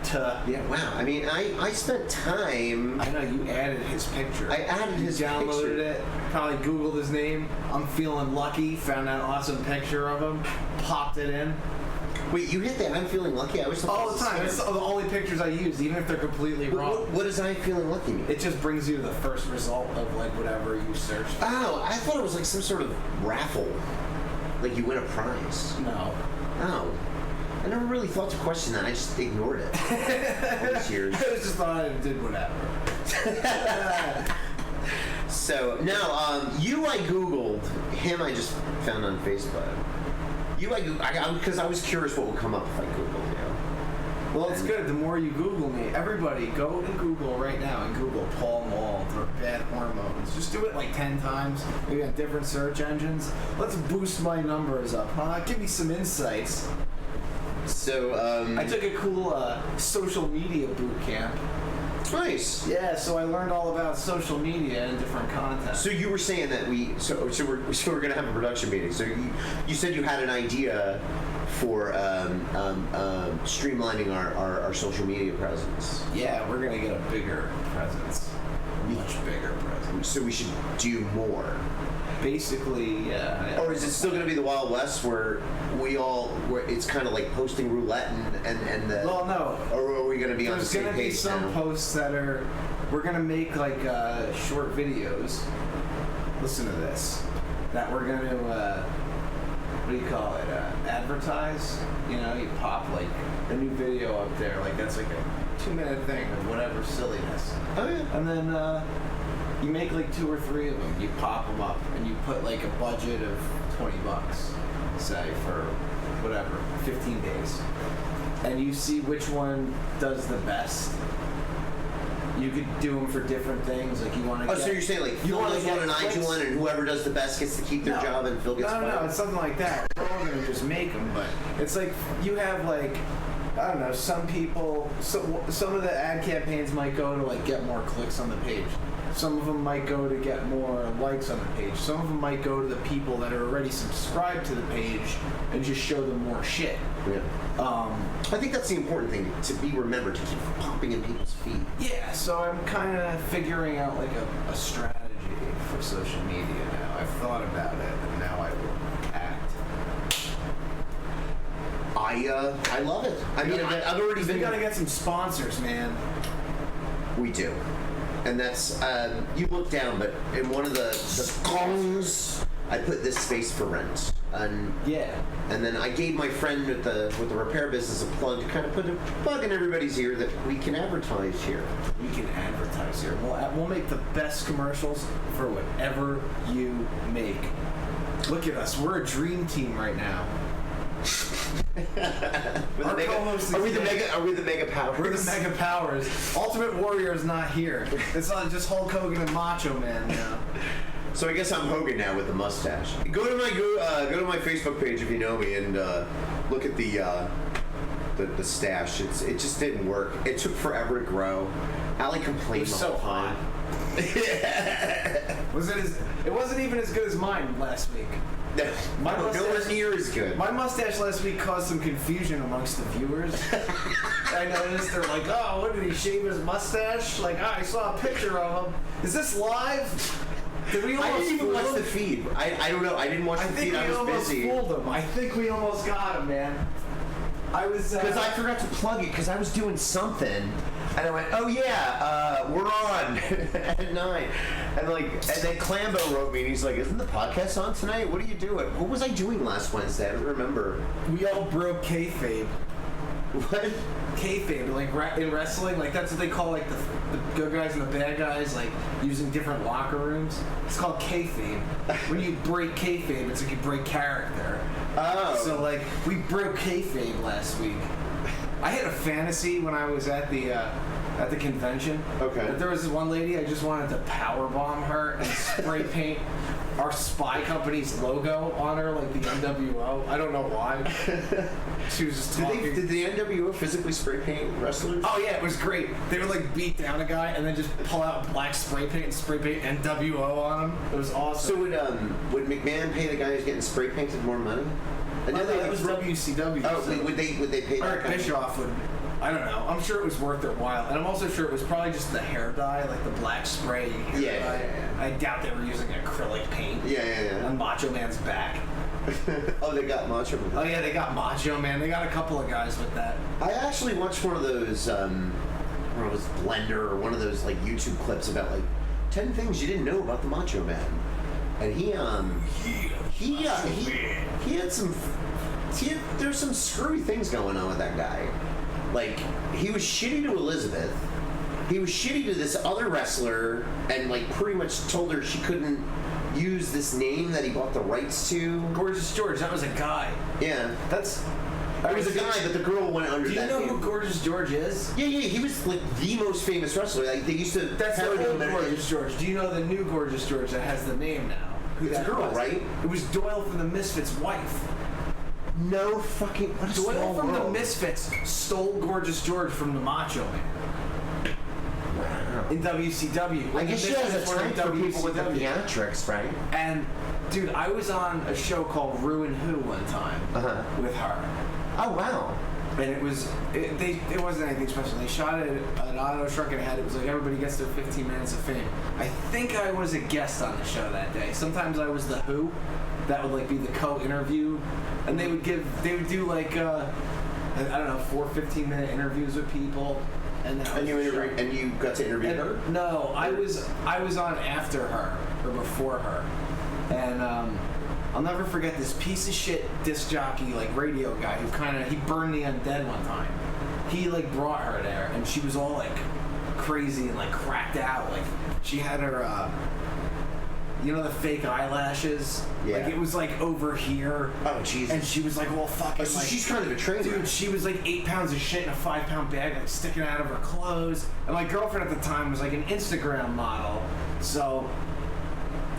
A: to...
B: Yeah, wow. I mean, I spent time.
A: I know, you added his picture.
B: I added
A: You
B: his
A: downloaded
B: picture.
A: it, probably Googled his name. I'm feeling lucky, found that awesome picture of him, popped it in.
B: Wait, you hit that? I'm feeling lucky. I was
A: All the time. It's the only pictures I use, even if they're completely wrong.
B: What does I'm feeling lucky mean?
A: It just brings you to the first result of like whatever you searched.
B: Oh, I thought it was like some sort of raffle. Like you win a prize.
A: No.
B: Oh. I never really thought to question that. I just ignored it. All these years.
A: I just thought I did whatever.
B: So, no, you I Googled. Him I just found on Facebook. You I Googled, because I was curious what would come up if I Googled you.
A: Well, it's good. The more you Google me, everybody go to Google right now and Google Paul Mall or bad hormones. Just do it like 10 times, maybe on different search engines. Let's boost my numbers up, huh? Give me some insights.
B: So,
A: I took a cool social media boot camp.
B: nice.
A: Yeah, so I learned all about social media and different content.
B: So you were saying that we're gonna have a production meeting. So you said you had an idea for streamlining our social media presence.
A: Yeah, we're gonna get a bigger presence. Much bigger presence.
B: So we should do more.
A: Basically, yeah.
B: Or is it still going to be the Wild West where it's kind of like posting roulette and the...
A: Well, no.
B: Or are we going to be on the
A: There's
B: same
A: gonna be
B: page
A: some
B: now?
A: posts that are. We're gonna make like short videos. Listen to this. That we're gonna. What do you call it? Advertise. You know, you pop like a new video up there. Like that's like a 2-minute thing or whatever silliness.
B: Oh, yeah.
A: And then you make like 2 or 3 of them. You pop them up and you put like a budget of $20, say, for whatever, 15 days. And you see which one does the best. You could do them for different things. Like you want to.
B: Oh, so you're saying like
A: you
B: Phil
A: want
B: does
A: to
B: one
A: get
B: and I do
A: clicks?
B: one, and whoever does the best gets to keep their job, and Phil gets fired?
A: No, it's something like that. We're all gonna just make them, but it's like you have like. I don't know, some people, some of the ad campaigns might go to like get more clicks on the page. Some of them might go to get more likes on the page. Some of them might go to the people that are already subscribed to the page and just show them more shit.
B: Yeah. I think that's the important thing to be remembered, to keep popping in people's feed.
A: Yeah, so I'm kind of figuring out like a strategy for social media now. I've thought about it, and now I will act.
B: I love it. I mean, I've already been.
A: We gotta get some sponsors, man.
B: We do. And that's, you look down, but in one of the gongs, I put this space for rent. And
A: Yeah.
B: and then I gave my friend with the repair business a plug to kind of put a bug in everybody's ear that we can advertise here.
A: We can advertise here. We'll make the best commercials for whatever you make. Look at us. We're a dream team right now. Our co-host
B: Are we the
A: is
B: mega powers?
A: We're the mega powers. Ultimate Warrior is not here. It's not just Hulk Hogan and Macho Man now.
B: So I guess I'm Hogan now with the mustache. Go to my Facebook page if you know me and look at the stash. It just didn't work. It took forever to grow. Allie complained the whole time.
A: It wasn't even as good as mine last week.
B: Nowhere near as good.
A: My mustache last week caused some confusion amongst the viewers. I noticed they're like, "Oh, what did he shave his mustache?" Like, I saw a picture of him. Is this live? Did we almost
B: I didn't even
A: fool
B: watch
A: him?
B: the feed. I don't know. I didn't watch the feed. I was busy.
A: Fooled him. I think we almost got him, man. I was
B: Because I forgot to plug it because I was doing something. And I went, oh yeah, we're on at 9. And then Clambo wrote me and he's like, isn't the podcast on tonight? What are you doing? What was I doing last Wednesday? I don't remember.
A: We all broke kayfabe.
B: What?
A: Kayfabe, like in wrestling, like that's what they call like the good guys and the bad guys, like using different locker rooms. It's called kayfabe. When you break kayfabe, it's like you break character.
B: Oh.
A: So like we broke kayfabe last week. I had a fantasy when I was at the convention.
B: Okay.
A: That there was this one lady I just wanted to powerbomb her and spray paint our spy company's logo on her, like the NWO. I don't know why. She was just talking.
B: Did the NWO physically spray paint wrestlers?
A: Oh yeah, it was great. They would like beat down a guy and then just pull out black spray paint and spray paint NWO on him. It was awesome.
B: So would McMahon pay the guy who's getting spray painted more money?
A: I know that was WCW.
B: Oh,
A: so
B: would they pay that
A: Eric
B: guy?
A: Bischoff would. I don't know. I'm sure it was worth their while, and I'm also sure it was probably just the hair dye, like the black spray hair
B: Yeah,
A: dye.
B: yeah.
A: I doubt they were using acrylic paint.
B: Yeah.
A: On Macho Man's back.
B: Oh, they got Macho Man.
A: Oh yeah, they got Macho Man. They got a couple of guys with that.
B: I actually watched one of those, I don't know, it was Blender or one of those like YouTube clips about like 10 things you didn't know about the Macho Man, and he had some. There's some screwy things going on with that guy. Like, he was shitty to Elizabeth. He was shitty to this other wrestler and, like, pretty much told her she couldn't use this name that he bought the rights to.
A: Gorgeous George, that was a guy.
B: Yeah.
A: That's...
B: It was a guy, but the girl went under
A: Do you
B: that
A: know
B: name.
A: who Gorgeous George is?
B: Yeah, he was, like, the most famous wrestler. Like, they used to...
A: That's the
B: parody
A: old
B: him.
A: Gorgeous George. Do you know the new Gorgeous George that has the name now? Who
B: It's a
A: that
B: girl,
A: was?
B: right?
A: It was Doyle from the Misfits' wife.
B: No fucking... What a
A: Doyle
B: small
A: from
B: world.
A: the Misfits stole Gorgeous George from the Macho Man.
B: Wow.
A: In WCW.
B: I guess she has a time for people with the theatrics, right?
A: And, dude, I was on a show called Ruin Who one time with her.
B: Oh, wow.
A: And it wasn't anything special. They shot it at an auto shrunken head. It was like everybody gets their 15 minutes of fame. I think I was a guest on the show that day. Sometimes I was the Who. That would like be the co-interview. And they would do like, I don't know, 4 15-minute interviews with people. And
B: you got to interview her?
A: No, I was on after her or before her, and I'll never forget this piece of shit disc jockey, like radio guy who he burned the undead one time. He like brought her there, and she was all like crazy and like cracked out. Like she had her you know the fake eyelashes?
B: Yeah.
A: Like, it was, like, over here.
B: Oh, Jesus.
A: And she was, like, well, fucking,
B: So
A: like...
B: she's kind of a trainer.
A: Dude, she was, like, 8 pounds of shit in a 5-pound bag, like, sticking out of her clothes. And my girlfriend at the time was, like, an Instagram model. So...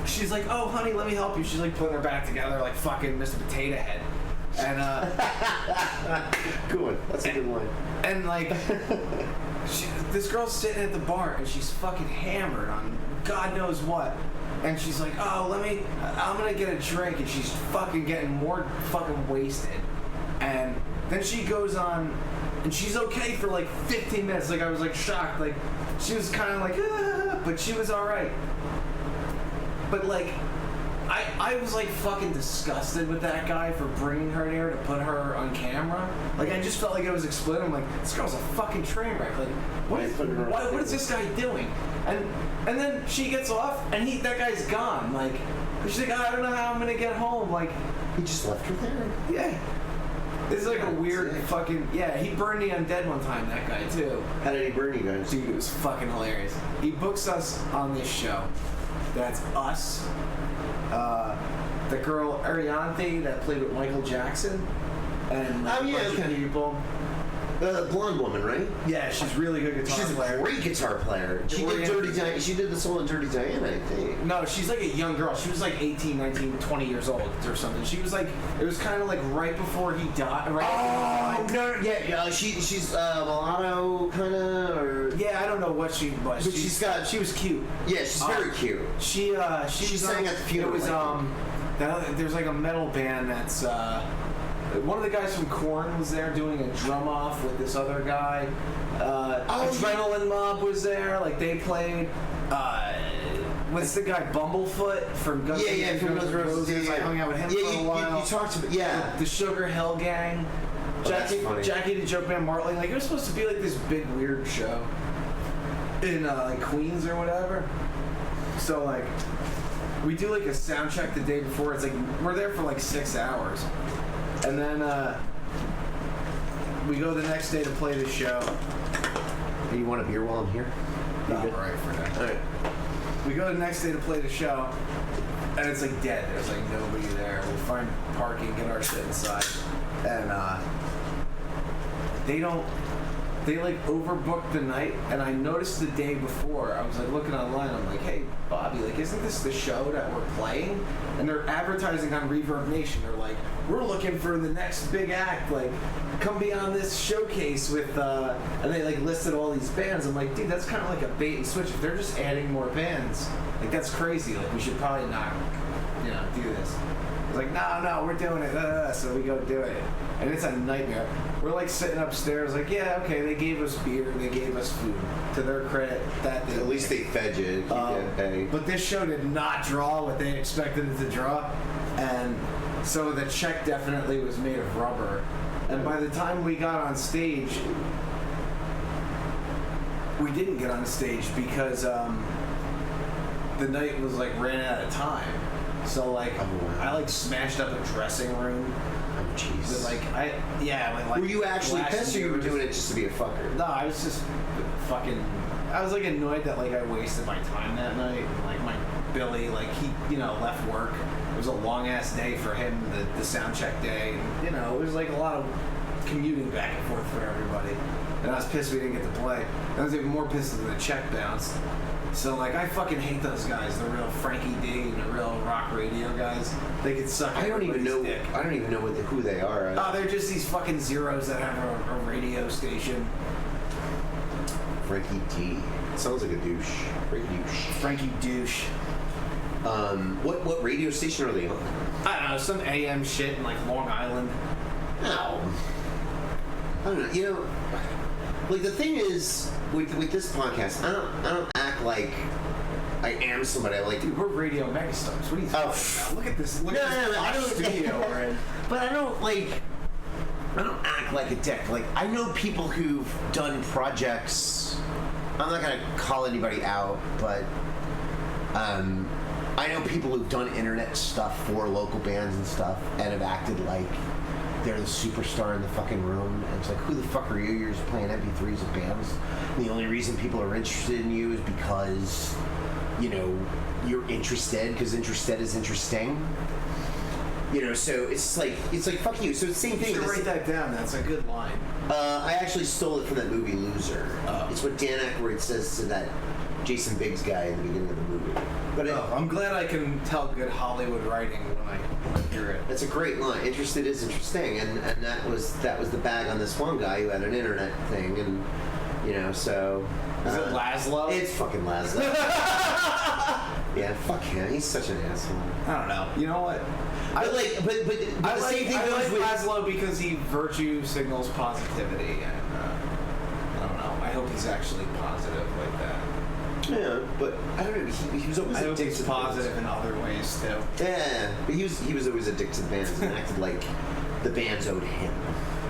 A: she's like, oh, honey, let me help you. She's, like, putting her back together like fucking Mr. Potato Head. And,
B: Good one. That's a good one.
A: And, like, this girl's sitting at the bar, and she's fucking hammered on God knows what. And she's like, oh, I'm gonna get a drink. And she's fucking getting more fucking wasted. And then she goes on, and she's okay for, like, 15 minutes. Like, I was, like, shocked. Like, she was kind of like, but she was all right. But, like, I was, like, fucking disgusted with that guy for bringing her there to put her on camera. Like, I just felt like I was exploding. I'm like, this girl's a fucking train wreck. Like, what is this guy doing? And then she gets off, and that guy's gone. Like, she's like, I don't know how I'm gonna get home. Like,
B: He just left her there?
A: yeah. It's like a weird fucking... Yeah, he burned the undead one time, that guy, too.
B: How did he burn you guys?
A: Dude, it was fucking hilarious. He books us on this show. That's us. The girl Ariante that played with Michael Jackson. And like,
B: Oh, yeah,
A: a bunch of
B: okay.
A: people.
B: The blonde woman, right?
A: Yeah, she's really good guitar
B: She's a
A: player.
B: great guitar player. She did Dirty Diana. She did the song in Dirty Diana, I think.
A: No, she's like a young girl. She was like 18, 19, 20 years old or something. She was like, it was kind of like right before he died. Right
B: Oh, no, yeah, she's mulatto, kind of, or...
A: Yeah, I don't know what she was.
B: But she was
A: cute.
B: Yeah, she's very cute.
A: She
B: She sang at the funeral.
A: It was there's like a metal band that's one of the guys from Korn was there doing a drum off with this other guy. Adrenaline Mob was there, like they played. What's the guy Bumblefoot from Guns N' Roses? I hung out with him for a while.
B: You talked about
A: the Sugar Hill Gang. Jackie the Joke Man Martley. Like it was supposed to be like this big weird show in like Queens or whatever. So like we do like a sound check the day before. It's like we're there for like 6 hours, and then we go the next day to play the show.
B: Hey, you want a beer while I'm here?
A: No, all right for now.
B: All right.
A: We go the next day to play the show, and it's like dead. There's like nobody there. We find parking, get our shit inside, and they like overbooked the night. And I noticed the day before, I was like looking online, I'm like, hey Bobby, like isn't this the show that we're playing? And they're advertising on Reverb Nation. They're like, we're looking for the next big act, like come be on this showcase with and they like listed all these bands. I'm like, dude, that's kind of like a bait and switch. If they're just adding more bands, like that's crazy. Like we should probably not, do this. It's like, no, we're doing it. So we go do it, and it's a nightmare. We're like sitting upstairs, like, yeah, okay, they gave us beer, they gave us food. To their credit, that did.
B: At least they fed you. Keep you paid.
A: But this show did not draw what they expected it to draw, and so the check definitely was made of rubber. And by the time we got on stage, we didn't get on stage because the night was like ran out of time. So like I like smashed up a dressing room.
B: Oh jeez.
A: Like
B: were you actually pissed, or you were doing it just to be a fucker?
A: No, I was just fucking. I was like annoyed that like I wasted my time that night. Like my Billy, like he left work. It was a long ass day for him, the sound check day. And, it was like a lot of commuting back and forth for everybody. And I was pissed we didn't get to play. I was even more pissed that the check bounced. So like I fucking hate those guys, the real Frankie D and the real rock radio guys. They could suck.
B: I don't even know.
A: Dick.
B: I don't even know who they are.
A: Oh, they're just these fucking zeros that have a radio station.
B: Frankie D. Sounds like a douche.
A: Frankie douche.
B: What radio station are they on?
A: I don't know, some AM shit in like Long Island.
B: No. I don't know. Like the thing is with this podcast, I don't act like I am somebody.
A: Dude, we're radio megastars. What are you talking about? Look at this. Look at this
B: I don't
A: studio we're in.
B: But I don't act like a dick. Like I know people who've done projects. I'm not gonna call anybody out, but I know people who've done internet stuff for local bands and stuff and have acted like they're the superstar in the fucking room. And it's like, who the fuck are you? You're just playing MP3s of bands. And the only reason people are interested in you is because you're interested, because interested is interesting. So it's like fuck you. So it's the same thing.
A: You should write that down. That's a good line.
B: I actually stole it from that movie Loser.
A: Oh.
B: It's what Dan Aykroyd says to that Jason Biggs guy in the beginning of the movie. But
A: I'm glad I can tell good Hollywood writing when I hear it.
B: That's a great line. Interested is interesting, and that was the bag on this one guy who had an internet thing, and so.
A: Is it Laszlo?
B: It's fucking Laszlo. Yeah, fuck him. He's such an asshole.
A: I don't know. You know what?
B: But the same thing goes with
A: Laszlo because he virtue signals positivity, and I don't know. I hope he's actually positive like that.
B: Yeah, but I don't know. He was always
A: I hope
B: addicted
A: he's
B: to
A: positive in other ways too.
B: Yeah, but he was always addicted to bands and acted like the bands owed him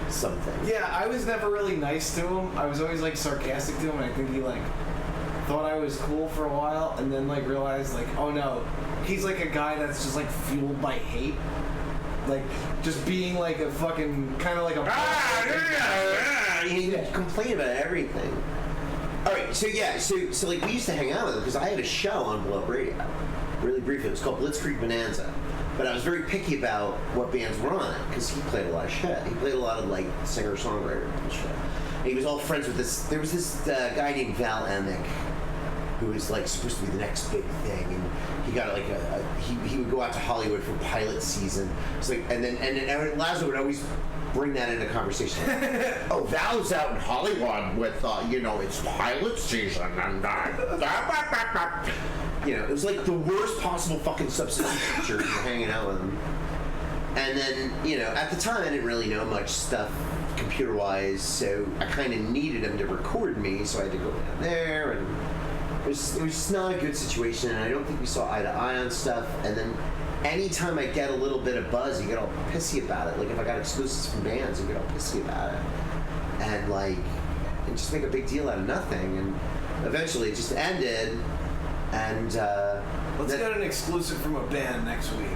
B: something.
A: Yeah, I was never really nice to him. I was always like sarcastic to him, and I think he like thought I was cool for a while, and then like realized like, oh no, he's like a guy that's just like fueled by hate, like just being like a fucking kind of like a.
B: He complained about everything. All right, so like we used to hang out with him because I had a show on Blow Up Radio, really briefly. It was called Blitzkrieg Bonanza, but I was very picky about what bands were on it because he played a lot of shit. He played a lot of like singer-songwriter and shit. And he was all friends with this. There was this guy named Val Emick, who was like supposed to be the next big thing, and he got like he would go out to Hollywood for pilot season. It's like and then Laszlo would always bring that into conversation. Oh, Val's out in Hollywood with it's pilot season and it was like the worst possible fucking substitute teacher hanging out with him. And then at the time I didn't really know much stuff computer-wise, so I kind of needed him to record me, so I had to go down there, and it was just not a good situation, and I don't think we saw eye to eye on stuff. And then anytime I get a little bit of buzz, you get all pissy about it. Like if I got exclusives from bands, you get all pissy about it, and just make a big deal out of nothing. And eventually it just ended. And
A: let's get an exclusive from a band next week.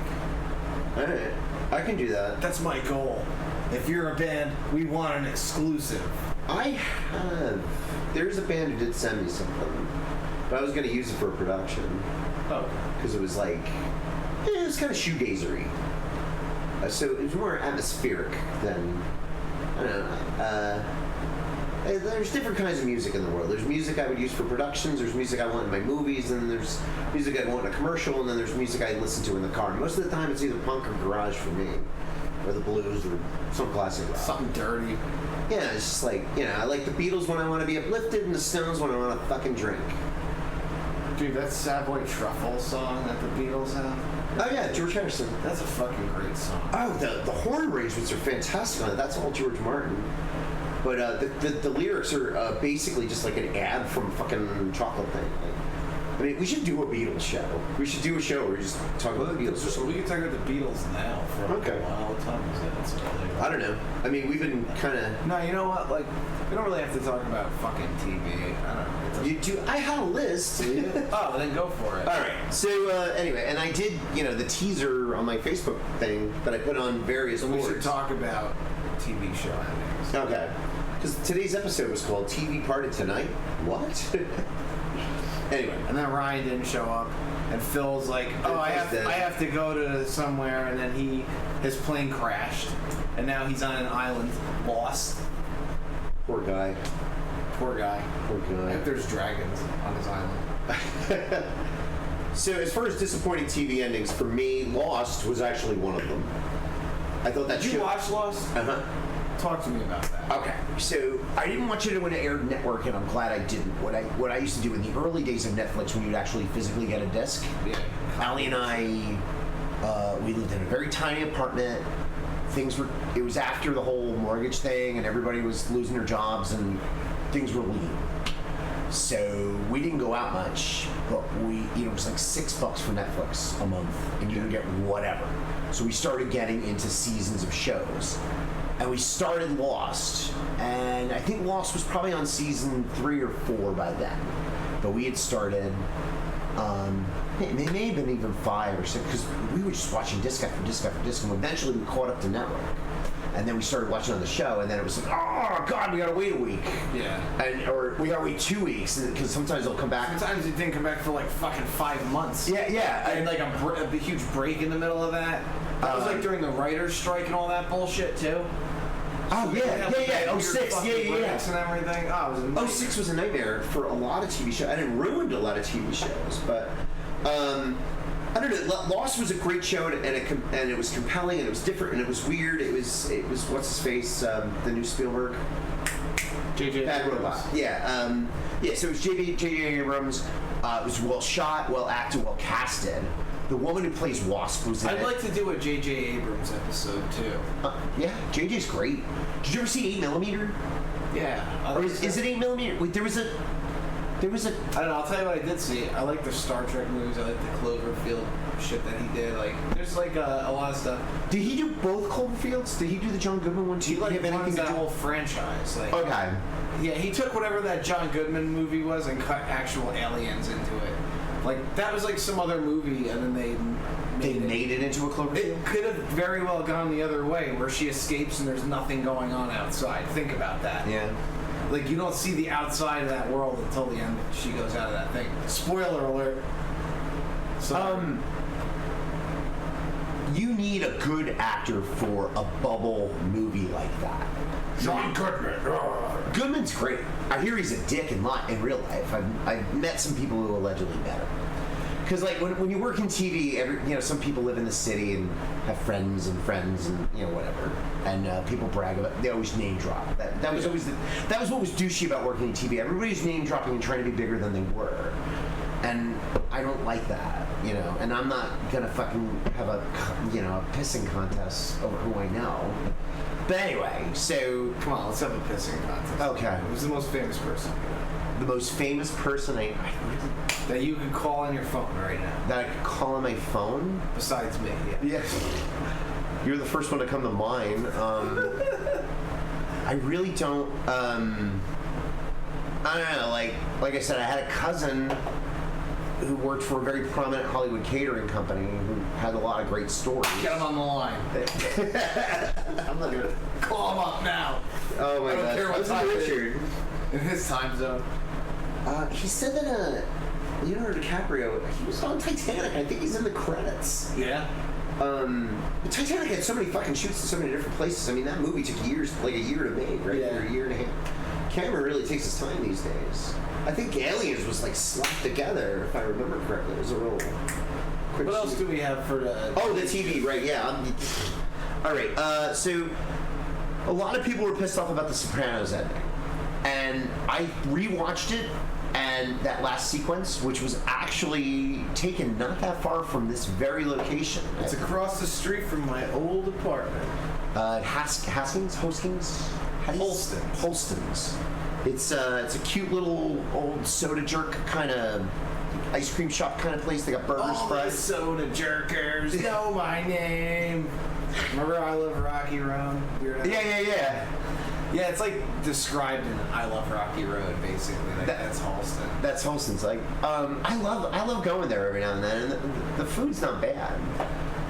B: All right, I can do that.
A: That's my goal. If you're a band, we want an exclusive.
B: There's a band who did send me something, but I was going to use it for a production.
A: Oh.
B: Because it was like, it was kind of shoegazery. So it was more atmospheric than, I don't know. There's different kinds of music in the world. There's music I would use for productions, there's music I want in my movies, and then there's music I want in a commercial, and then there's music I listen to in the car. Most of the time it's either punk or garage for me, or the blues, or some classic rock.
A: Something dirty.
B: Yeah, it's just like, I like the Beatles when I want to be uplifted, and the Stones when I want to fucking drink.
A: Dude, that Savoy Truffle song that the Beatles have.
B: Oh yeah, George Harrison.
A: That's a fucking great song.
B: Oh, the horn arrangements are fantastic on it. That's all George Martin. But the lyrics are basically just like an ad from fucking Chocolate Thing. I mean, we should do a Beatles show. We should do a show where we just talk about the Beatles.
A: So we can talk about the Beatles now for a while. What time is it?
B: I don't know. I mean, we've been kind of...
A: No, you know what? Like, we don't really have to talk about fucking TV. I don't know.
B: You do? I had a list.
A: Oh, then go for it.
B: All right. So anyway, and I did, the teaser on my Facebook thing that I put on various boards.
A: We should talk about TV show endings.
B: Okay. Because today's episode was called TV Party Tonight. What? Anyway.
A: And then Ryan didn't show up, and Phil's like, oh, I have to go to somewhere, and then his plane crashed, and now he's on an island, lost.
B: Poor guy.
A: Poor guy.
B: Poor guy.
A: I hope there's dragons on his island.
B: So as far as disappointing TV endings, for me, Lost was actually one of them. I thought that
A: Did you watch Lost?
B: Uh-huh.
A: Talk to me about that.
B: Okay, so I didn't watch it when it aired network, and I'm glad I didn't. What I used to do in the early days of Netflix, when you'd actually physically get a disc, Allie and I, we lived in a very tiny apartment. It was after the whole mortgage thing, and everybody was losing their jobs, and things were lean. So we didn't go out much, but it was like $6 for Netflix a month, and you could get whatever. So we started getting into seasons of shows. And we started Lost, and I think Lost was probably on season 3 or 4 by then. But we had started, it may have been even 5 or 6, because we were just watching disc after disc after disc, and eventually we caught up to network. and then we started watching on the show, and then it was like, oh god, we gotta wait a week.
A: Yeah.
B: Or we gotta wait 2 weeks, because sometimes they'll come back.
A: Sometimes it didn't come back for like fucking 5 months.
B: Yeah.
A: And like a huge break in the middle of that. That was like during the writer's strike and all that bullshit too.
B: Oh, yeah. 06, yeah.
A: And everything. Oh, it was
B: 06 was a nightmare for a lot of TV shows, and it ruined a lot of TV shows. But I don't know. Lost was a great show, and it was compelling, and it was different, and it was weird. It was what's his face, the new Spielberg,
A: JJ
B: Bad Robot. Yeah. So it was JJ Abrams. It was well shot, well acted, well casted. The woman who plays Wasp was in it.
A: I'd like to do a J.J. Abrams episode, too.
B: Yeah, JJ's great. Did you ever see 8mm?
A: Yeah.
B: Or is it 8mm? Wait, there was a...
A: I don't know, I'll tell you what I did see. I like the Star Trek movies. I like the Cloverfield shit that he did. Like, there's like a lot of stuff.
B: Did he do both Cloverfields? Did he do the John Goodman one too?
A: He like
B: have anything
A: runs
B: to
A: that
B: do?
A: whole franchise. Like,
B: Okay.
A: Yeah, he took whatever that John Goodman movie was and cut actual aliens into it. Like, that was like some other movie, and then they
B: made it into a Cloverfield?
A: It could have very well gone the other way, where she escapes and there's nothing going on outside. Think about that.
B: Yeah.
A: Like, you don't see the outside of that world until the end she goes out of that thing. Spoiler alert. So,
B: you need a good actor for a bubble movie like that.
A: John Goodman.
B: Goodman's great. I hear he's a dick in real life. I've met some people who allegedly met him. Because like when you work in TV, some people live in the city and have friends and whatever, and people brag about. They always name drop. That was always that was what was douchey about working in TV. Everybody's name dropping and trying to be bigger than they were, and I don't like that, And I'm not gonna fucking have a pissing contest over who I know. But anyway, so
A: Come on, let's have a pissing contest.
B: Okay.
A: Who's the most famous person
B: the most famous person
A: that you could call on your phone right now?
B: that I could call on my phone?
A: Besides me, yeah.
B: Yes. You're the first one to come to mind. I really don't. I don't know. Like I said, I had a cousin who worked for a very prominent Hollywood catering company who had a lot of great stories.
A: Get him on the line.
B: I'm not gonna
A: Call him up now.
B: Oh my
A: I don't
B: god.
A: care what
B: Cousin
A: time it is.
B: Richard.
A: In his time zone.
B: He said that Leonardo DiCaprio, he was on Titanic. I think he's in the credits.
A: Yeah.
B: Titanic had so many fucking shoots in so many different places. I mean, that movie took years, like a year to make, right?
A: Yeah.
B: Or a year and a half. Camera really takes his time these days. I think Aliens was like slapped together, if I remember correctly. It was a real quick
A: What else
B: shoot.
A: do we have for the...
B: Oh, the TV, right, yeah. All right, so a lot of people were pissed off about The Sopranos ending. And I rewatched it, and that last sequence, which was actually taken not that far from this very location.
A: It's across the street from my old apartment.
B: Holston's? It's a cute little old soda jerk kind of ice cream shop kind of place. They got burgers,
A: All the
B: fries.
A: soda jerkers know my name. Remember I Love Rocky Road?
B: Yeah.
A: Yeah, it's like described in I Love Rocky Road, basically. Like, that's Halston.
B: That's Holston's. Like, I love going there every now and then, and the food's not bad.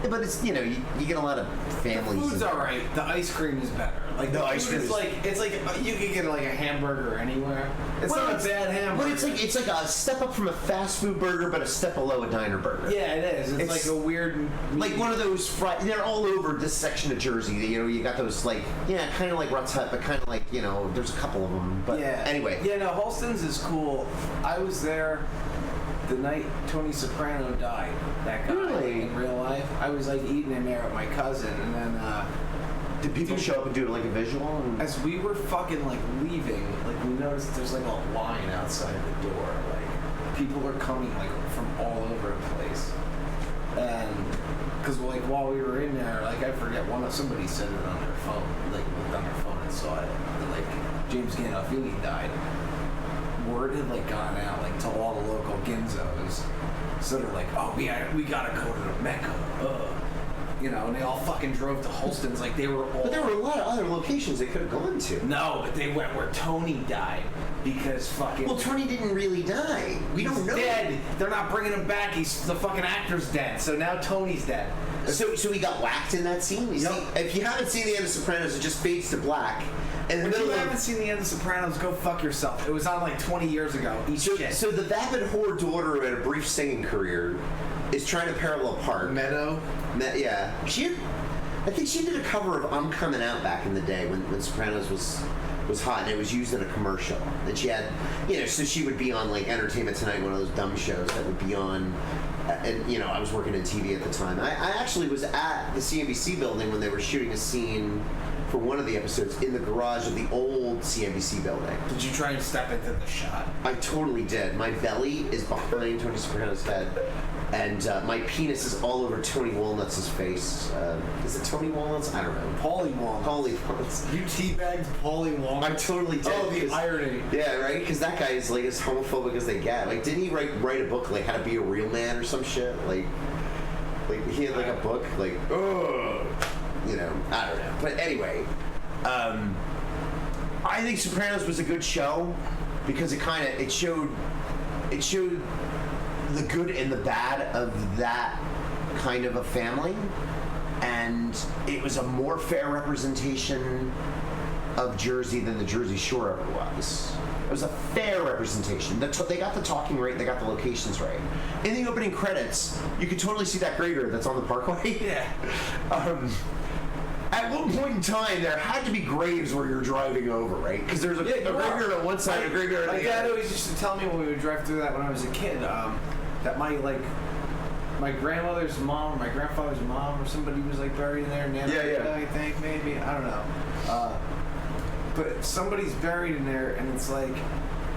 B: But it's you get a lot of families.
A: The food's alright. The ice cream is better. Like
B: The
A: the
B: ice
A: food
B: cream
A: is
B: is-
A: like you could get like a hamburger anywhere. It's not a bad hamburger.
B: But it's like a step up from a fast food burger, but a step below a diner burger.
A: Yeah, it is. It's like a weird,
B: like one of those they're all over this section of Jersey. You got those kind of like Rutt's Hut, but kind of like there's a couple of them. But anyway,
A: Yeah, no, Halston's is cool. I was there the night Tony Soprano died. That guy
B: Really?
A: in real life. I was like eating in there with my cousin, and then
B: did people show up and do like a visual? And...
A: as we were fucking like leaving, like we noticed there's like a line outside the door. Like people are coming like from all over the place, and because like while we were in there, like I forget somebody said it on their phone, like looked on their phone and saw it. That, like James Gandolfini died. Word had like gone out like to all the local Ginzos, so they're like, oh, we gotta go to the Mecca, and they all fucking drove to Holston's like they were all.
B: But there were a lot of other locations they could have gone to.
A: No, but they went where Tony died because fucking.
B: Well, Tony didn't really die. We don't know.
A: Dead. They're not bringing him back. The fucking actor's dead. So now Tony's dead.
B: So he got whacked in that scene? You see, if you haven't seen the end of Sopranos, it just fades to black. And
A: if you haven't seen the end of Sopranos, go fuck yourself. It was on like 20 years ago.
B: So the vapid whore daughter who had a brief singing career is trying to parallel park.
A: Meadow?
B: Yeah. I think she did a cover of I'm Coming Out back in the day when Sopranos was hot, and it was used in a commercial. And she had, so she would be on like Entertainment Tonight, one of those dumb shows that would be on. And I was working in TV at the time. I actually was at the CNBC building when they were shooting a scene for one of the episodes in the garage of the old CNBC building.
A: Did you try and step into the shot?
B: I totally did. My belly is behind Tony Soprano's head, and my penis is all over Tony Walnuts' face. Is it Tony Walnuts? I don't know.
A: Paulie Walnuts. You teabagged Paulie Walnuts?
B: I totally did.
A: Oh, the irony.
B: Yeah, right? Because that guy is like as homophobic as they get. Like, didn't he write a book like How to Be a Real Man or some shit? Like he had like a book like, ugh. I don't know. But anyway, I think Sopranos was a good show because it showed the good and the bad of that kind of a family, and it was a more fair representation of Jersey than the Jersey Shore ever was. It was a fair representation. They got the talking right, they got the locations right. In the opening credits, you could totally see that grader that's on the parkway.
A: Yeah.
B: At one point in time, there had to be graves where you're driving over, right? Because there's a graveyard on one side, a graveyard on the other.
A: My dad always used to tell me when we would drive through that when I was a kid, that my grandmother's mom, or my grandfather's mom, or somebody was like buried in there.
B: Yeah.
A: I think maybe, I don't know. But somebody's buried in there, and it's like,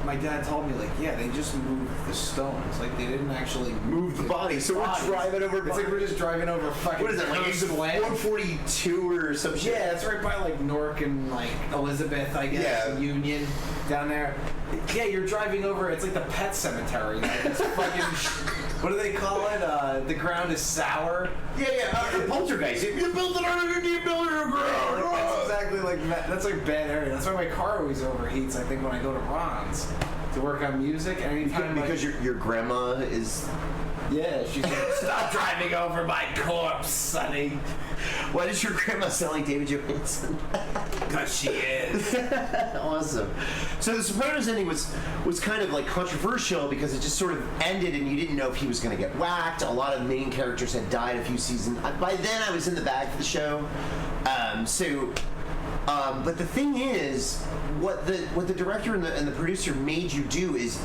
A: my dad told me, like, yeah, they just moved the stones. Like, they didn't actually
B: move the body. So we're driving over.
A: It's like we're just driving over fucking.
B: What is it? Like exit 142 or some shit.
A: Yeah, it's right by like Newark and like Elizabeth, I guess.
B: Yeah.
A: And Union down there. Yeah, you're driving over. It's like the pet cemetery. Like, it's fucking. What do they call it? The ground is sour.
B: Yeah. Poltergeist. If you built it on a deep building or ground.
A: That's exactly like that. That's like bad area. That's why my car always overheats. I think when I go to Ron's to work on music. Anytime
B: because your grandma is.
A: Yeah, she's like, stop driving over my corpse, Sonny.
B: Why is your grandma selling David Johansen?
A: Because she is.
B: Awesome. So the Sopranos ending was kind of like controversial because it just sort of ended and you didn't know if he was going to get whacked. A lot of main characters had died a few seasons. By then I was in the bag for the show. But the thing is, what the director and the producer made you do is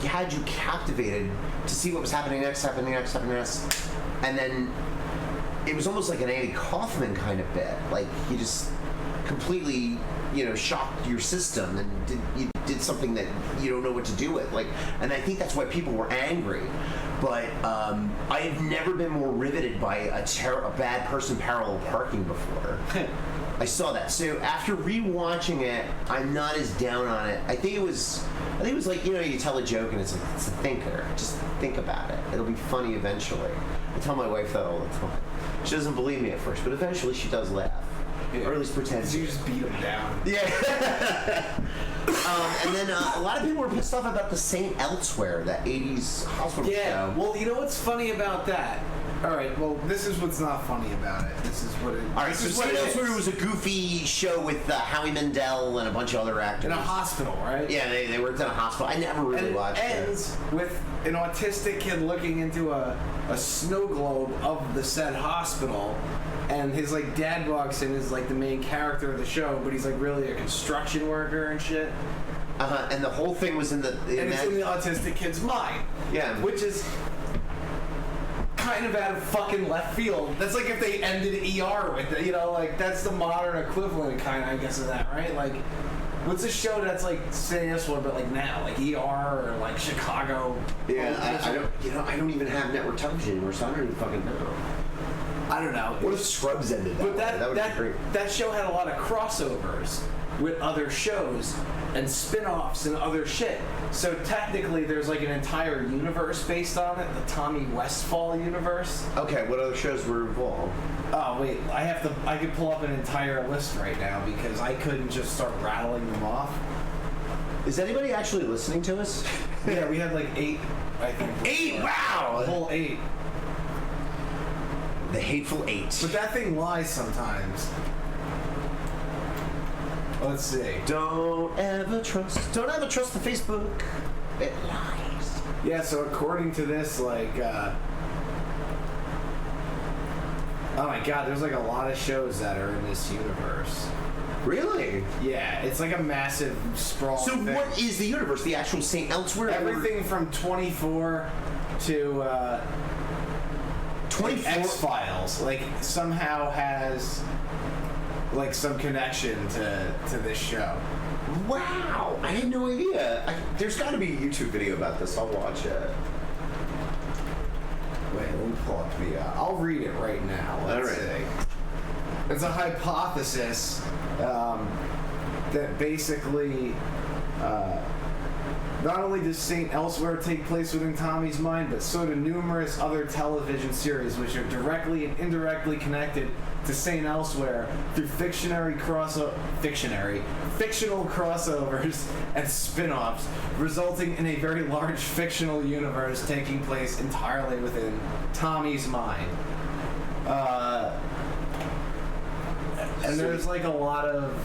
B: he had you captivated to see what was happening next, and then it was almost like an Andy Kaufman kind of bit. Like he just completely, shocked your system and you did something that you don't know what to do with. Like, and I think that's why people were angry. But I have never been more riveted by a bad person parallel parking before. I saw that. So after rewatching it, I'm not as down on it. I think it was like, you tell a joke and it's a thinker. Just think about it. It'll be funny eventually. I tell my wife that all the time. She doesn't believe me at first, but eventually she does laugh. Yeah. Or at least pretends.
A: You just beat them down.
B: Yeah. And then a lot of people were pissed off about The Saint Elsewhere, that 80s hospital show.
A: Yeah, well, you know what's funny about that? All right, well, this is what's not funny about it. This is what it is.
B: All right, so Saint Elsewhere was a goofy show with Howie Mandel and a bunch of other actors.
A: In a hospital, right?
B: Yeah, they worked in a hospital. I never really watched it.
A: It ends with an autistic kid looking into a snow globe of the said hospital, and his dad walks in as the main character of the show, but he's really a construction worker and shit.
B: And the whole thing was in the
A: autistic kid's mind.
B: Yeah.
A: Which is kind of out of fucking left field. That's like if they ended ER with it, that's the modern equivalent kind of, I guess, of that, right? What's a show that's Saint Elsewhere, but now, ER or Chicago?
B: Yeah, I don't even have network television anymore, so I don't even fucking know.
A: I don't know.
B: What if Scrubs ended that?
A: But that
B: would be great.
A: That show had a lot of crossovers with other shows and spin-offs and other shit. So technically there's an entire universe based on it, the Tommy Westfall universe.
B: Okay, what other shows were involved?
A: Oh wait, I could pull up an entire list right now because I couldn't just start rattling them off.
B: Is anybody actually listening to us?
A: Yeah, we had 8, I think.
B: 8? Wow!
A: The whole 8.
B: The Hateful Eight.
A: But that thing lies sometimes. Let's see.
B: Don't ever trust the Facebook. It lies.
A: Yeah, so according to this, like, oh my god, there's like a lot of shows that are in this universe.
B: Really?
A: Yeah, it's like a massive sprawl.
B: So
A: thing.
B: what is the universe? The actual St. Elsewhere?
A: Everything from 24 to
B: 24?
A: like X-Files, like somehow has like some connection to this show.
B: Wow, I had no idea. There's got to be a YouTube video about this. I'll watch it.
A: Wait, let me pull up the. I'll read it right now. Let's see. It's a hypothesis that basically not only does St. Elsewhere take place within Tommy's mind, but so do numerous other television series which are directly and indirectly connected to St. Elsewhere through fictional crossovers and spin-offs, resulting in a very large fictional universe taking place entirely within Tommy's mind. And there's like a lot of